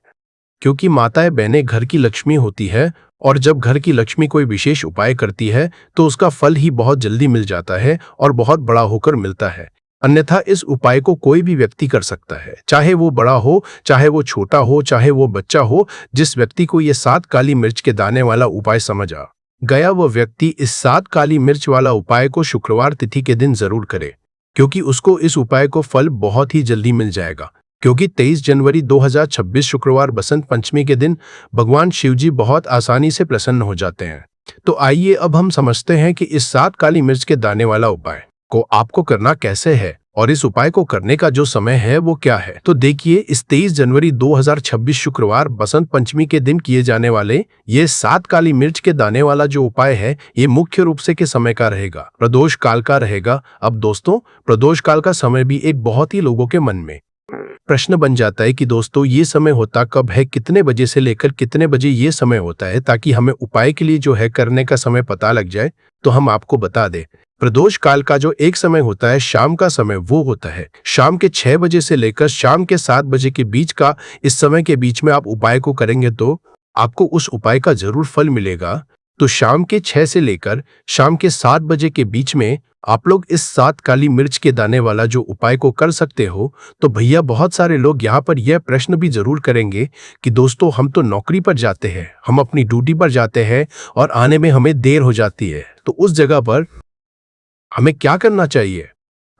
क्योंकि माताएं बहनें घर की लक्ष्मी होती है, और जब घर की लक्ष्मी कोई विशेष उपाय करती है तो उसका फल ही बहुत जल्दी मिल जाता है और बहुत बड़ा होकर मिलता है। अन्यथा इस उपाय को कोई भी व्यक्ति कर सकता है, चाहे वो बड़ा हो, चाहे वो छोटा हो, चाहे वो बच्चा हो। जिस व्यक्ति को ये 7 काली मिर्च के दाने वाला उपाय समझ आ गया, वह व्यक्ति इस 7 काली मिर्च वाला उपाय को शुक्रवार तिथि के दिन जरूर करे, क्योंकि उसको इस उपाय को फल बहुत ही जल्दी मिल जाएगा। क्योंकि 23 जनवरी 2026 शुक्रवार बसंत पंचमी के दिन भगवान शिवजी बहुत आसानी से प्रसन्न हो जाते हैं। तो आइए अब हम समझते हैं कि इस 7 काली मिर्च के दाने वाला उपाय को आपको करना कैसे है और इस उपाय को करने का जो समय है वो क्या है। तो देखिए, इस 23 जनवरी 2026 शुक्रवार बसंत पंचमी के दिन किए जाने वाले ये 7 काली मिर्च के दाने वाला जो उपाय है, ये मुख्य रूप से के समय का रहेगा, प्रदोष काल का रहेगा। अब दोस्तों, प्रदोष काल का समय भी एक बहुत ही लोगों के मन में प्रश्न बन जाता है कि दोस्तों ये समय होता कब है, कितने बजे से लेकर कितने बजे ये समय होता है, ताकि हमें उपाय के लिए जो है करने का समय पता लग जाए। तो हम आपको बता दें, प्रदोष काल का जो एक समय होता है शाम का समय, वो होता है शाम के 6 बजे से लेकर शाम के 7 बजे के बीच का। इस समय के बीच में आप उपाय को करेंगे तो आपको उस उपाय का जरूर फल मिलेगा। तो शाम के 6 से लेकर शाम के 7 बजे के बीच में आप लोग इस 7 काली मिर्च के दाने वाला जो उपाय को कर सकते हो। तो भैया, बहुत सारे लोग यहाँ पर यह प्रश्न भी जरूर करेंगे कि दोस्तों हम तो नौकरी पर जाते हैं, हम अपनी ड्यूटी पर जाते हैं और आने में हमें देर हो जाती है, तो उस जगह पर हमें क्या करना चाहिए।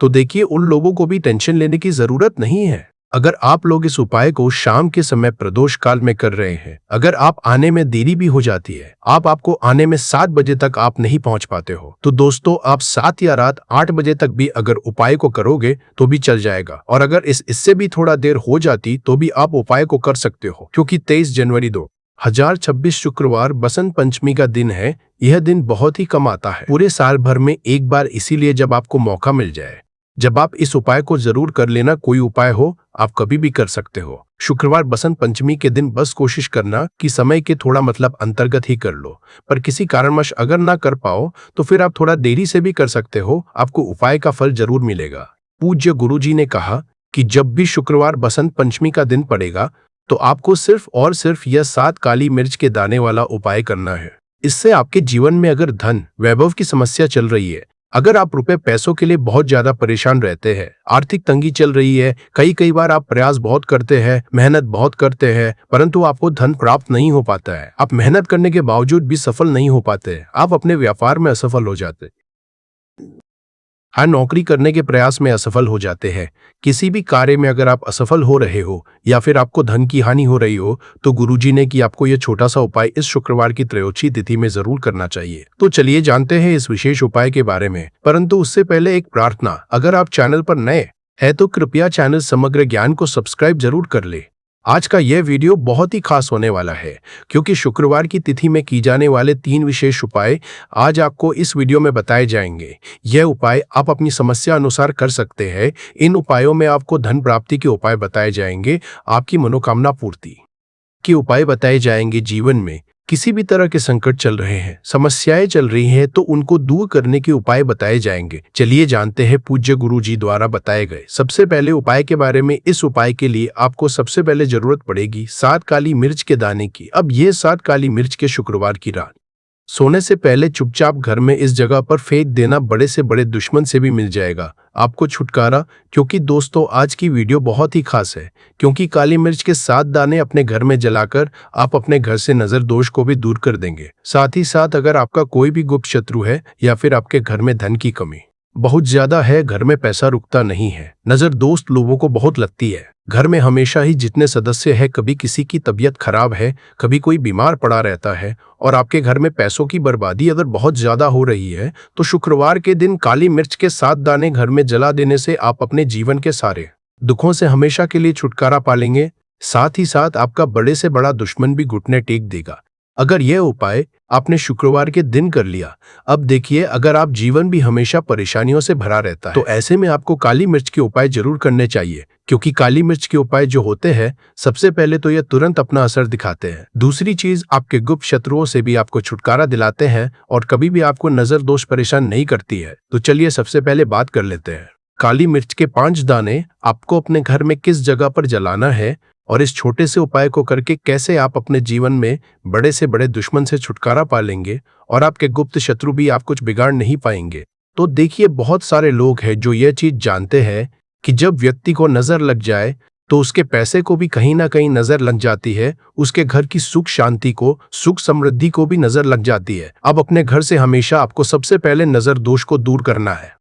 तो देखिए, उन लोगों को भी टेंशन लेने की जरूरत नहीं है। अगर आप लोग इस उपाय को शाम के समय प्रदोष काल में कर रहे हैं, अगर आप आने में देरी भी हो जाती है, आपको आने में 7 बजे तक आप नहीं पहुंच पाते हो, तो दोस्तों आप 7 या रात 8 बजे तक भी अगर उपाय को करोगे तो भी चल जाएगा। और अगर इससे भी थोड़ा देर हो जाती तो भी आप उपाय को कर सकते हो, क्योंकि 23 जनवरी 2026 शुक्रवार बसंत पंचमी का दिन है। यह दिन बहुत ही कम आता है पूरे साल भर में एक बार, इसीलिए जब आपको मौका मिल जाए जब आप इस उपाय को जरूर कर लेना, कोई उपाय हो आप कभी भी कर सकते हो। शुक्रवार बसंत पंचमी के दिन बस कोशिश करना कि समय के थोड़ा मतलब अंतर्गत ही कर लो, पर किसी कारणवश अगर ना कर पाओ तो फिर आप थोड़ा देरी से भी कर सकते हो, आपको उपाय का फल जरूर मिलेगा। पूज्य गुरुजी ने कहा कि जब भी शुक्रवार बसंत पंचमी का दिन पड़ेगा तो आपको सिर्फ और सिर्फ यह 7 काली मिर्च के दाने वाला उपाय करना है। इससे आपके जीवन में अगर धन वैभव की समस्या चल रही है, अगर आप रुपए पैसों के लिए बहुत ज्यादा परेशान रहते हैं, आर्थिक तंगी चल रही है, कई बार आप प्रयास बहुत करते हैं, मेहनत बहुत करते हैं, परंतु आपको धन प्राप्त नहीं हो पाता है, आप मेहनत करने के बावजूद भी सफल नहीं हो पाते, आप अपने व्यापार में असफल हो जाते, हर नौकरी करने के प्रयास में असफल हो जाते हैं, किसी भी कार्य में अगर आप असफल हो रहे हो या फिर आपको धन की हानि हो रही हो, तो गुरुजी ने कि आपको यह छोटा सा उपाय इस शुक्रवार की त्रयोदशी तिथि में जरूर करना चाहिए। तो चलिए जानते हैं इस विशेष उपाय के बारे में, परंतु उससे पहले एक प्रार्थना, अगर आप चैनल पर नए हैं तो कृपया चैनल समग्र ज्ञान को सब्सक्राइब जरूर कर ले। आज का यह वीडियो बहुत ही खास होने वाला है, क्योंकि शुक्रवार की तिथि में की जाने वाले 3 विशेष उपाय आज आपको इस वीडियो में बताए जाएंगे। यह उपाय आप अपनी समस्या अनुसार कर सकते हैं। इन उपायों में आपको धन प्राप्ति के उपाय बताए जाएंगे, आपकी मनोकामना पूर्ति के उपाय बताए जाएंगे। जीवन में किसी भी तरह के संकट चल रहे हैं, समस्याएं चल रही हैं, तो उनको दूर करने के उपाय बताए जाएंगे। चलिए जानते हैं पूज्य गुरुजी द्वारा बताए गए सबसे पहले उपाय के बारे में। इस उपाय के लिए आपको सबसे पहले जरूरत पड़ेगी 7 काली मिर्च के दाने की। अब ये 7 काली मिर्च के शुक्रवार की रात सोने से पहले चुपचाप घर में इस जगह पर फेंक देना, बड़े से बड़े दुश्मन से भी मिल जाएगा आपको छुटकारा। क्योंकि दोस्तों आज की वीडियो बहुत ही खास है, क्योंकि काली मिर्च के 7 दाने अपने घर में जलाकर आप अपने घर से नजर दोष को भी दूर कर देंगे। साथ ही साथ अगर आपका कोई भी गुप्त शत्रु है या फिर आपके घर में धन की कमी बहुत ज्यादा है, घर में पैसा रुकता नहीं है, नजर दोस्त लोगों को बहुत लगती है, घर में हमेशा ही जितने सदस्य हैं कभी किसी की तबीयत खराब है, कभी कोई बीमार पड़ा रहता है, और आपके घर में पैसों की बर्बादी अगर बहुत ज्यादा हो रही है, तो शुक्रवार के दिन काली मिर्च के 7 दाने घर में जला देने से आप अपने जीवन के सारे दुखों से हमेशा के लिए छुटकारा पालेंगे। साथ ही साथ आपका बड़े से बड़ा दुश्मन भी घुटने टेक देगा अगर यह उपाय आपने शुक्रवार के दिन कर लिया। अब देखिए, अगर आप जीवन भी हमेशा परेशानियों से भरा रहता है, तो ऐसे में आपको काली मिर्च के उपाय जरूर करने चाहिए, क्योंकि काली मिर्च के उपाय जो होते हैं, सबसे पहले तो यह तुरंत अपना असर दिखाते हैं। दूसरी चीज, आपके गुप्त शत्रुओं से भी आपको छुटकारा दिलाते हैं और कभी भी आपको नजर दोष परेशान नहीं करती है। तो चलिए सबसे पहले बात कर लेते हैं। काली मिर्च के 5 दाने आपको अपने घर में किस जगह पर जलाना है और इस छोटे से उपाय को करके कैसे आप अपने जीवन में बड़े से बड़े दुश्मन से छुटकारा पालेंगे और आपके गुप्त शत्रु भी आप कुछ बिगाड़ नहीं पाएंगे। तो देखिए, बहुत सारे लोग हैं जो यह चीज जानते हैं कि जब व्यक्ति को नजर लग जाए तो उसके पैसे को भी कहीं ना कहीं नजर लग जाती है, उसके घर की सुख शांति को, सुख समृद्धि को भी नजर लग जाती है। अब अपने घर से हमेशा आपको सबसे पहले नजर दोष को दूर करना है।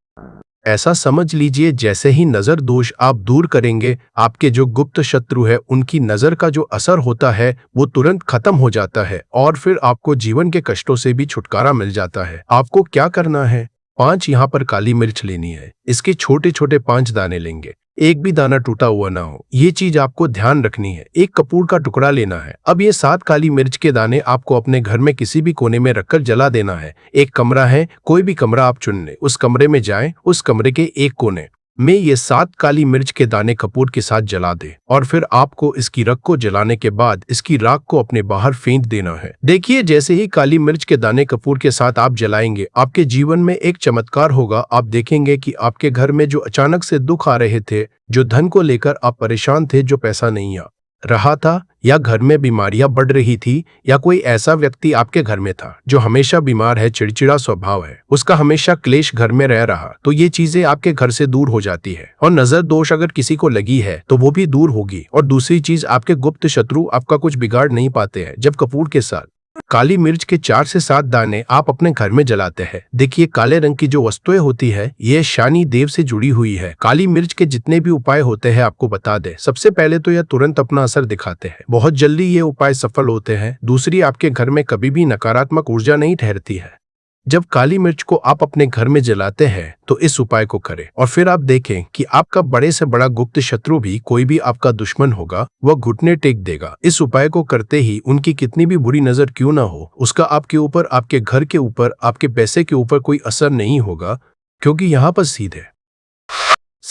ऐसा समझ लीजिए, जैसे ही नजर दोष आप दूर करेंगे, आपके जो गुप्त शत्रु है उनकी नजर का जो असर होता है वो तुरंत खत्म हो जाता है और फिर आपको जीवन के कष्टों से भी छुटकारा मिल जाता है। आपको क्या करना है, 5 यहाँ पर काली मिर्च लेनी है, इसके छोटे छोटे 5 दाने लेंगे, एक भी दाना टूटा हुआ ना हो, ये चीज आपको ध्यान रखनी है। एक कपूर का टुकड़ा लेना है। अब ये 7 काली मिर्च के दाने आपको अपने घर में किसी भी कोने में रखकर जला देना है। एक कमरा है, कोई भी कमरा आप चुन लें, उस कमरे में जाएं, उस कमरे के एक कोने में ये 7 काली मिर्च के दाने कपूर के साथ जला दे और फिर आपको इसकी राख को जलाने के बाद इसकी राख को अपने बाहर फेंक देना है। देखिए, जैसे ही काली मिर्च के दाने कपूर के साथ आप जलाएंगे, आपके जीवन में एक चमत्कार होगा। आप देखेंगे कि आपके घर में जो अचानक से दुख आ रहे थे, जो धन को लेकर आप परेशान थे, जो पैसा नहीं आ रहा था, या घर में बीमारियां बढ़ रही थी, या कोई ऐसा व्यक्ति आपके घर में था जो हमेशा बीमार है, चिड़चिड़ा स्वभाव है, उसका हमेशा क्लेश घर में रह रहा, तो ये चीजें आपके घर से दूर हो जाती है। और नजर दोष अगर किसी को लगी है तो वो भी दूर होगी। और दूसरी चीज, आपके गुप्त शत्रु आपका कुछ बिगाड़ नहीं पाते हैं जब कपूर के साथ काली मिर्च के 4 से 7 दाने आप अपने घर में जलाते हैं। देखिए, काले रंग की जो वस्तुएं होती है, ये शनि देव से जुड़ी हुई है। काली मिर्च के जितने भी उपाय होते हैं आपको बता दे, सबसे पहले तो यह तुरंत अपना असर दिखाते हैं, बहुत जल्दी ये उपाय सफल होते हैं। दूसरी, आपके घर में कभी भी नकारात्मक ऊर्जा नहीं ठहरती है। जब काली मिर्च को आप अपने घर में जलाते हैं तो इस उपाय को करें और फिर आप देखें कि आपका बड़े से बड़ा गुप्त शत्रु भी, कोई भी आपका दुश्मन होगा, वह घुटने टेक देगा। इस उपाय को करते ही उनकी कितनी भी बुरी नजर क्यों ना हो, उसका आपके ऊपर, आपके घर के ऊपर, आपके पैसे के ऊपर कोई असर नहीं होगा, क्योंकि यहाँ पर सीधे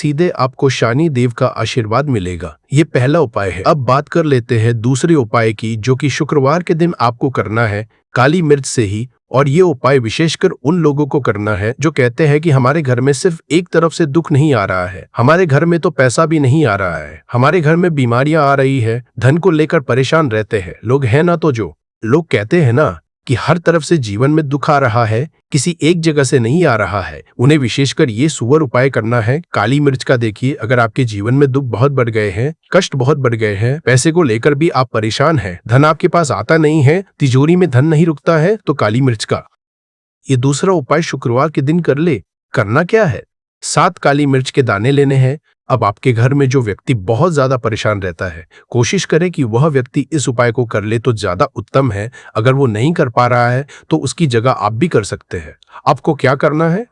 सीधे आपको शनि देव का आशीर्वाद मिलेगा। ये पहला उपाय है। अब बात कर लेते हैं दूसरे उपाय की, जो कि शुक्रवार के दिन आपको करना है काली मिर्च से ही। और ये उपाय विशेषकर उन लोगों को करना है जो कहते हैं कि हमारे घर में सिर्फ एक तरफ से दुख नहीं आ रहा है, हमारे घर में तो पैसा भी नहीं आ रहा है, हमारे घर में बीमारियां आ रही है, धन को लेकर परेशान रहते हैं लोग, है ना। तो जो लोग कहते हैं ना कि हर तरफ से जीवन में दुख आ रहा है, किसी एक जगह से नहीं आ रहा है, उन्हें विशेषकर ये सुअर उपाय करना है काली मिर्च का। देखिए, अगर आपके जीवन में दुख बहुत बढ़ गए हैं, कष्ट बहुत बढ़ गए हैं, पैसे को लेकर भी आप परेशान हैं, धन आपके पास आता नहीं है, तिजोरी में धन नहीं रुकता है, तो काली मिर्च का ये दूसरा उपाय शुक्रवार के दिन कर ले। करना क्या है, 7 काली मिर्च के दाने लेने हैं। अब आपके घर में जो व्यक्ति बहुत ज्यादा परेशान रहता है, कोशिश करें कि वह व्यक्ति इस उपाय को कर ले तो ज्यादा उत्तम है। अगर वो नहीं कर पा रहा है तो उसकी जगह आप भी कर सकते हैं। आपको क्या करना है,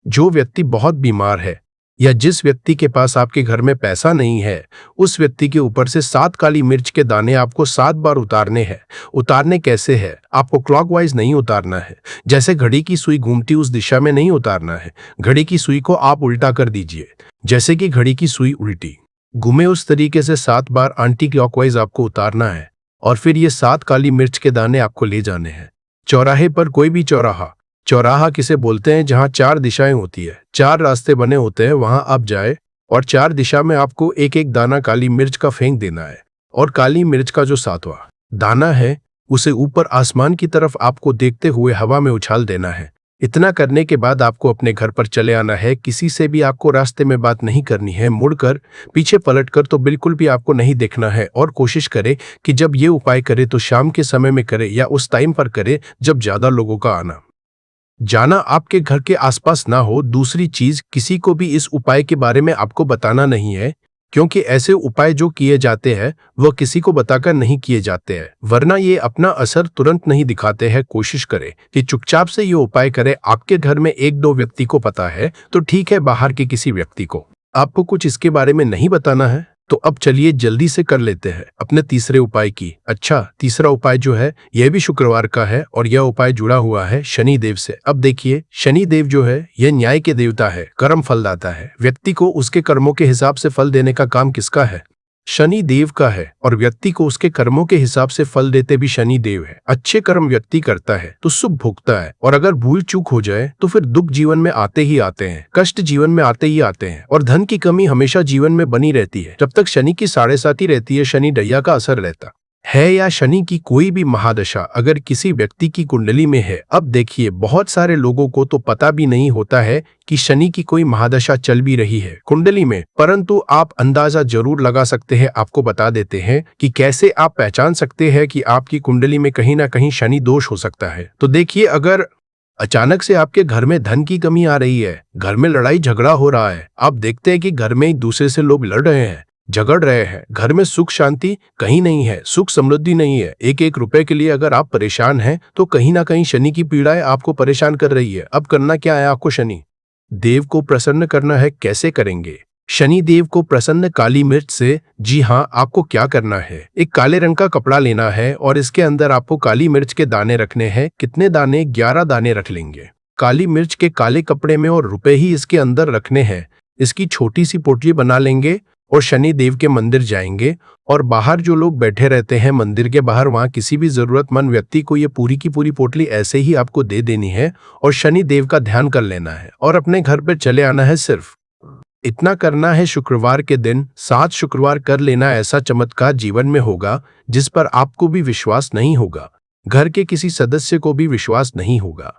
जो व्यक्ति बहुत बीमार है या जिस व्यक्ति के पास आपके घर में पैसा नहीं है, उस व्यक्ति के ऊपर से 7 काली मिर्च के दाने आपको 7 बार उतारने हैं। उतारने कैसे है, आपको क्लॉकवाइज नहीं उतारना है, जैसे घड़ी की सुई घूमती उस दिशा में नहीं उतारना है। घड़ी की सुई को आप उल्टा कर दीजिए, जैसे कि घड़ी की सुई उल्टी घूमे उस तरीके से 7 बार एंटी क्लॉकवाइज आपको उतारना है। और फिर ये 7 काली मिर्च के दाने आपको ले जाने हैं चौराहे पर। कोई भी चौराहा किसे बोलते हैं जहां 4 दिशाएं होती है, 4 रास्ते बने होते हैं, वहां आप जाए और 4 दिशा में आपको एक एक दाना काली मिर्च का फेंक देना है। और काली मिर्च का जो 7वां दाना है उसे ऊपर आसमान की तरफ आपको देखते हुए हवा में उछाल देना है। इतना करने के बाद आपको अपने घर पर चले आना है। किसी से भी आपको रास्ते में बात नहीं करनी है, मुड़कर पीछे पलटकर तो बिल्कुल भी आपको नहीं देखना है। और कोशिश करे कि जब ये उपाय करे तो शाम के समय में करे या उस टाइम पर करे जब ज्यादा लोगों का आना जाना आपके घर के आसपास ना हो। दूसरी चीज, किसी को भी इस उपाय के बारे में आपको बताना नहीं है, क्योंकि ऐसे उपाय जो किए जाते हैं वह किसी को बताकर नहीं किए जाते हैं, वरना ये अपना असर तुरंत नहीं दिखाते हैं। कोशिश करें कि चुपचाप से ये उपाय करें। आपके घर में 1-2 व्यक्ति को पता है तो ठीक है, बाहर के किसी व्यक्ति को आपको कुछ इसके बारे में नहीं बताना है। तो अब चलिए जल्दी से कर लेते हैं अपने तीसरे उपाय की। अच्छा, तीसरा उपाय जो है यह भी शुक्रवार का है और यह उपाय जुड़ा हुआ है शनि देव से। अब देखिए, शनि देव जो है यह न्याय के देवता है, कर्म फलदाता है। व्यक्ति को उसके कर्मों के हिसाब से फल देने का काम किसका है, शनि देव का है। और व्यक्ति को उसके कर्मों के हिसाब से फल देते भी शनि देव है। अच्छे कर्म व्यक्ति करता है तो शुभ भोगता है, और अगर भूल चूक हो जाए तो फिर दुख जीवन में आते ही आते हैं, कष्ट जीवन में आते ही आते हैं, और धन की कमी हमेशा जीवन में बनी रहती है। जब तक शनि की 7.5 रहती है, शनि डैया का असर रहता है, या शनि की कोई भी महादशा अगर किसी व्यक्ति की कुंडली में है। अब देखिए, बहुत सारे लोगों को तो पता भी नहीं होता है कि शनि की कोई महादशा चल भी रही है कुंडली में, परंतु आप अंदाजा जरूर लगा सकते हैं। आपको बता देते हैं कि कैसे आप पहचान सकते हैं कि आपकी कुंडली में कहीं ना कहीं शनि दोष हो सकता है। तो देखिए, अगर अचानक से आपके घर में धन की कमी आ रही है, घर में लड़ाई झगड़ा हो रहा है, आप देखते हैं कि घर में एक दूसरे से लोग लड़ रहे हैं, झगड़ रहे हैं, घर में सुख शांति कहीं नहीं है, सुख समृद्धि नहीं है, 1-1 रुपए के लिए अगर आप परेशान हैं तो कहीं ना कहीं शनि की पीड़ाएं आपको परेशान कर रही है। अब करना क्या है, आपको शनि देव को प्रसन्न करना है। कैसे करेंगे शनि देव को प्रसन्न? काली मिर्च से। जी हाँ, आपको क्या करना है, एक काले रंग का कपड़ा लेना है और इसके अंदर आपको काली मिर्च के दाने रखने हैं। कितने दाने? 11 दाने रख लेंगे काली मिर्च के काले कपड़े में, और रुपए ही इसके अंदर रखने हैं। इसकी छोटी सी पोटली बना लेंगे और शनि देव के मंदिर जाएंगे, और बाहर जो लोग बैठे रहते हैं मंदिर के बाहर, वहां किसी भी जरूरतमंद व्यक्ति को ये पूरी की पूरी पोटली ऐसे ही आपको दे देनी है और शनि देव का ध्यान कर लेना है और अपने घर पर चले आना है। सिर्फ इतना करना है शुक्रवार के दिन, 7 शुक्रवार कर लेना। ऐसा चमत्कार जीवन में होगा जिस पर आपको भी विश्वास नहीं होगा, घर के किसी सदस्य को भी विश्वास नहीं होगा।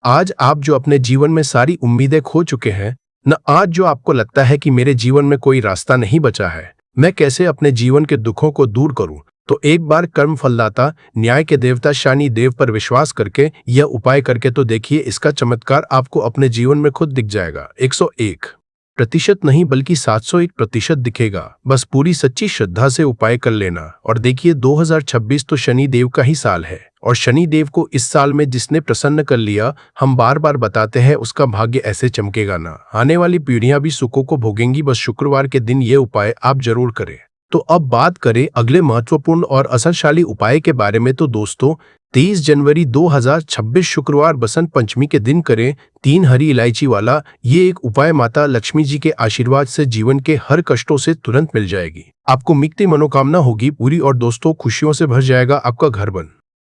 आज आप जो अपने जीवन में सारी उम्मीदें खो चुके हैं न, आज जो आपको लगता है कि मेरे जीवन में कोई रास्ता नहीं बचा है, मैं कैसे अपने जीवन के दुखों को दूर करूं, तो एक बार कर्म फलदाता न्याय के देवता शनि देव पर विश्वास करके यह उपाय करके तो देखिए, इसका चमत्कार आपको अपने जीवन में खुद दिख जाएगा। 101% नहीं बल्कि 701% दिखेगा। बस पूरी सच्ची श्रद्धा से उपाय कर लेना। और देखिए, 2026 तो शनि देव का ही साल है, और शनि देव को इस साल में जिसने प्रसन्न कर लिया, हम बार बार बताते हैं, उसका भाग्य ऐसे चमकेगा ना, आने वाली पीढ़ियां भी सुखों को भोगेंगी। बस शुक्रवार के दिन ये उपाय आप जरूर करें। तो अब बात करें अगले महत्वपूर्ण और असरशाली उपाय के बारे में। तो दोस्तों 23 जनवरी 2026 शुक्रवार बसंत पंचमी के दिन करें 3 हरी इलायची वाला ये एक उपाय। माता लक्ष्मी जी के आशीर्वाद से जीवन के हर कष्टों से तुरंत मिल जाएगी, आपको मिटती मनोकामना होगी पूरी और दोस्तों खुशियों से भर जाएगा आपका घर, बन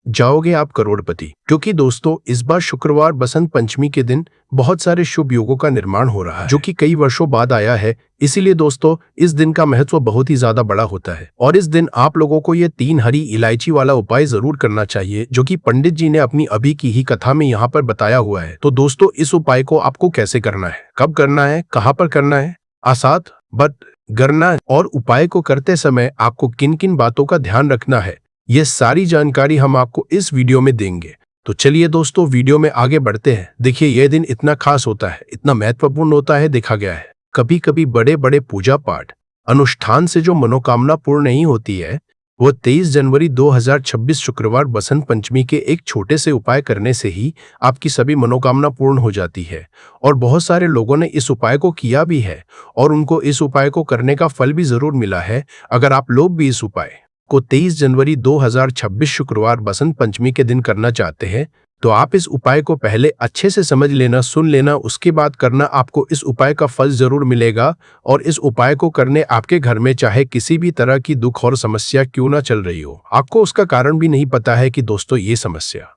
जाओगे आप करोड़पति। क्योंकि दोस्तों इस बार शुक्रवार बसंत पंचमी के दिन बहुत सारे शुभ योगों का निर्माण हो रहा है जो कि कई वर्षों बाद आया है। इसीलिए दोस्तों इस दिन का महत्व बहुत ही ज्यादा बड़ा होता है और इस दिन आप लोगों को ये 3 हरी इलायची वाला उपाय जरूर करना चाहिए जो कि पंडित जी ने अपनी अभी की ही कथा में यहाँ पर बताया हुआ है। तो दोस्तों इस उपाय को आपको कैसे करना है, कब करना है, कहाँ पर करना है, आसान बट करना है और उपाय को करते समय आपको किन किन बातों का ध्यान रखना है, ये सारी जानकारी हम आपको इस वीडियो में देंगे। तो चलिए दोस्तों वीडियो में आगे बढ़ते हैं। देखिए यह दिन इतना खास होता है, इतना महत्वपूर्ण होता है, देखा गया है कभी कभी बड़े बड़े पूजा पाठ अनुष्ठान से जो मनोकामना पूर्ण नहीं होती है वो 23 जनवरी 2026 शुक्रवार बसंत पंचमी के एक छोटे से उपाय करने से ही आपकी सभी मनोकामना पूर्ण हो जाती है। और बहुत सारे लोगों ने इस उपाय को किया भी है और उनको इस उपाय को करने का फल भी जरूर मिला है। अगर आप लोग भी इस उपाय को 23 जनवरी 2026 शुक्रवार बसंत पंचमी के दिन करना चाहते हैं तो आप इस उपाय को पहले अच्छे से समझ लेना, सुन लेना, उसके बाद करना। आपको इस उपाय का फल जरूर मिलेगा और इस उपाय को करने आपके घर में चाहे किसी भी तरह की दुख और समस्या क्यों ना चल रही हो, आपको उसका कारण भी नहीं पता है कि दोस्तों ये समस्या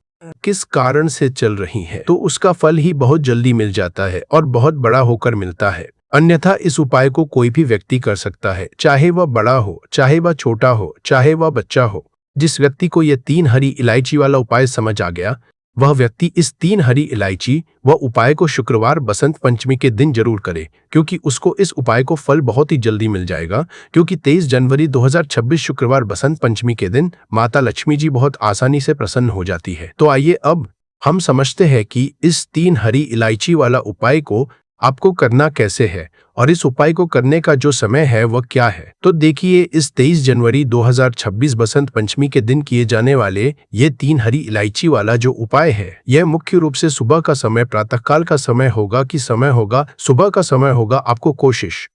किस कारण से चल रही है, तो उसका फल ही बहुत जल्दी मिल जाता है और बहुत बड़ा होकर मिलता है। अन्यथा इस उपाय को कोई भी व्यक्ति कर सकता है, चाहे वह बड़ा हो, चाहे वह छोटा हो, चाहे वह बच्चा हो। जिस व्यक्ति को यह 3 हरी इलायची वाला उपाय समझ आ गया वह व्यक्ति इस 3 हरी इलायची व उपाय को शुक्रवार बसंत पंचमी के दिन जरूर करे, क्योंकि उसको इस उपाय को फल बहुत ही जल्दी मिल जाएगा। क्योंकि 23 जनवरी 2026 शुक्रवार बसंत पंचमी के दिन माता लक्ष्मी जी बहुत आसानी से प्रसन्न हो जाती है। तो आइए अब हम समझते हैं कि इस 3 हरी इलायची वाला उपाय को आपको करना कैसे है और इस उपाय को करने का जो समय है वह क्या है। तो देखिए इस 23 जनवरी 2026 बसंत पंचमी के दिन किए जाने वाले ये 3 हरी इलायची वाला जो उपाय है यह मुख्य रूप से सुबह का समय, प्रातःकाल का समय होगा कि समय होगा, सुबह का समय होगा। आपको कोशिश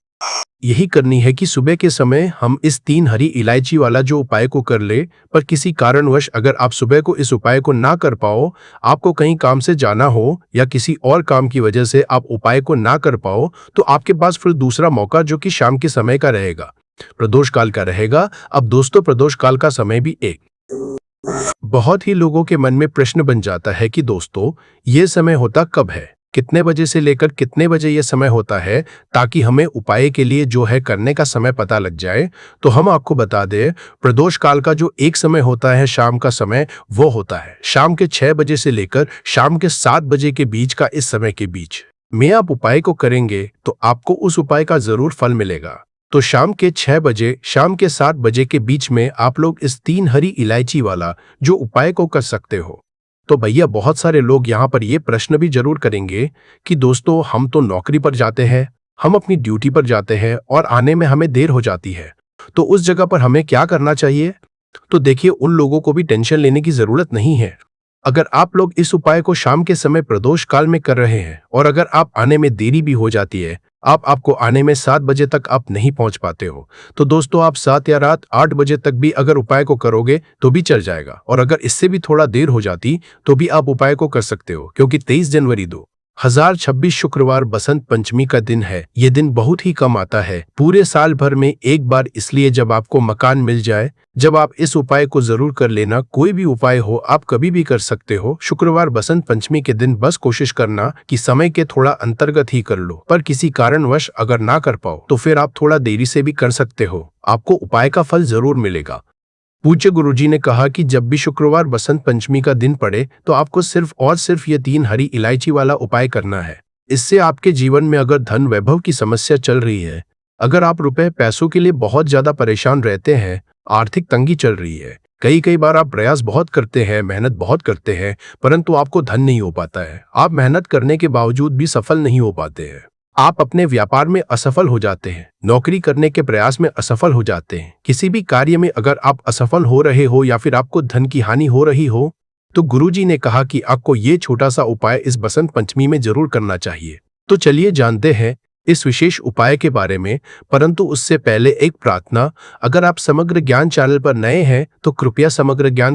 यही करनी है कि सुबह के समय हम इस 3 हरी इलायची वाला जो उपाय को कर ले। पर किसी कारणवश अगर आप सुबह को इस उपाय को ना कर पाओ, आपको कहीं काम से जाना हो या किसी और काम की वजह से आप उपाय को ना कर पाओ, तो आपके पास फिर दूसरा मौका जो कि शाम के समय का रहेगा, प्रदोष काल का रहेगा। अब दोस्तों प्रदोष काल का समय भी एक बहुत ही लोगों के मन में प्रश्न बन जाता है कि दोस्तों ये समय होता कब है, कितने बजे से लेकर कितने बजे यह समय होता है, ताकि हमें उपाय के लिए जो है करने का समय पता लग जाए। तो हम आपको बता दें प्रदोष काल का जो एक समय होता है शाम का समय, वो होता है शाम के 6 बजे से लेकर शाम के 7 बजे के बीच का। इस समय के बीच में आप उपाय को करेंगे तो आपको उस उपाय का जरूर फल मिलेगा। तो शाम के 6 बजे शाम के 7 बजे के बीच में आप लोग इस 3 हरी इलायची वाला जो उपाय को कर सकते हो। तो भैया बहुत सारे लोग यहाँ पर ये प्रश्न भी जरूर करेंगे कि दोस्तों हम तो नौकरी पर जाते हैं, हम अपनी ड्यूटी पर जाते हैं और आने में हमें देर हो जाती है, तो उस जगह पर हमें क्या करना चाहिए। तो देखिए उन लोगों को भी टेंशन लेने की जरूरत नहीं है। अगर आप लोग इस उपाय को शाम के समय प्रदोष काल में कर रहे हैं और अगर आप आने में देरी भी हो जाती है, आपको आने में 7 बजे तक आप नहीं पहुंच पाते हो, तो दोस्तों आप 7 या रात 8 बजे तक भी अगर उपाय को करोगे तो भी चल जाएगा। और अगर इससे भी थोड़ा देर हो जाती तो भी आप उपाय को कर सकते हो, क्योंकि 23 जनवरी 2026 शुक्रवार बसंत पंचमी का दिन है। ये दिन बहुत ही कम आता है पूरे साल भर में एक बार, इसलिए जब आपको मकान मिल जाए जब आप इस उपाय को जरूर कर लेना। कोई भी उपाय हो आप कभी भी कर सकते हो। शुक्रवार बसंत पंचमी के दिन बस कोशिश करना कि समय के थोड़ा अंतर्गत ही कर लो, पर किसी कारणवश अगर ना कर पाओ तो फिर आप थोड़ा देरी से भी कर सकते हो, आपको उपाय का फल जरूर मिलेगा। पूज्य गुरुजी ने कहा कि जब भी शुक्रवार बसंत पंचमी का दिन पड़े तो आपको सिर्फ और सिर्फ ये 3 हरी इलायची वाला उपाय करना है। इससे आपके जीवन में अगर धन वैभव की समस्या चल रही है, अगर आप रुपए पैसों के लिए बहुत ज्यादा परेशान रहते हैं, आर्थिक तंगी चल रही है, कई बार आप प्रयास बहुत करते हैं, मेहनत बहुत करते हैं, परंतु आपको धन नहीं हो पाता है, आप मेहनत करने के बावजूद भी सफल नहीं हो पाते हैं, आप अपने व्यापार में असफल हो जाते हैं, नौकरी करने के प्रयास में असफल हो जाते हैं, किसी भी कार्य में अगर आप असफल हो रहे हो या फिर आपको धन की हानि हो रही हो, तो गुरुजी ने कहा कि आपको ये छोटा सा उपाय इस बसंत पंचमी में जरूर करना चाहिए। तो चलिए जानते हैं इस विशेष उपाय के बारे में, परंतु उससे पहले एक प्रार्थना। अगर आप समग्र ज्ञान चैनल पर नए हैं तो कृपया समग्र ज्ञान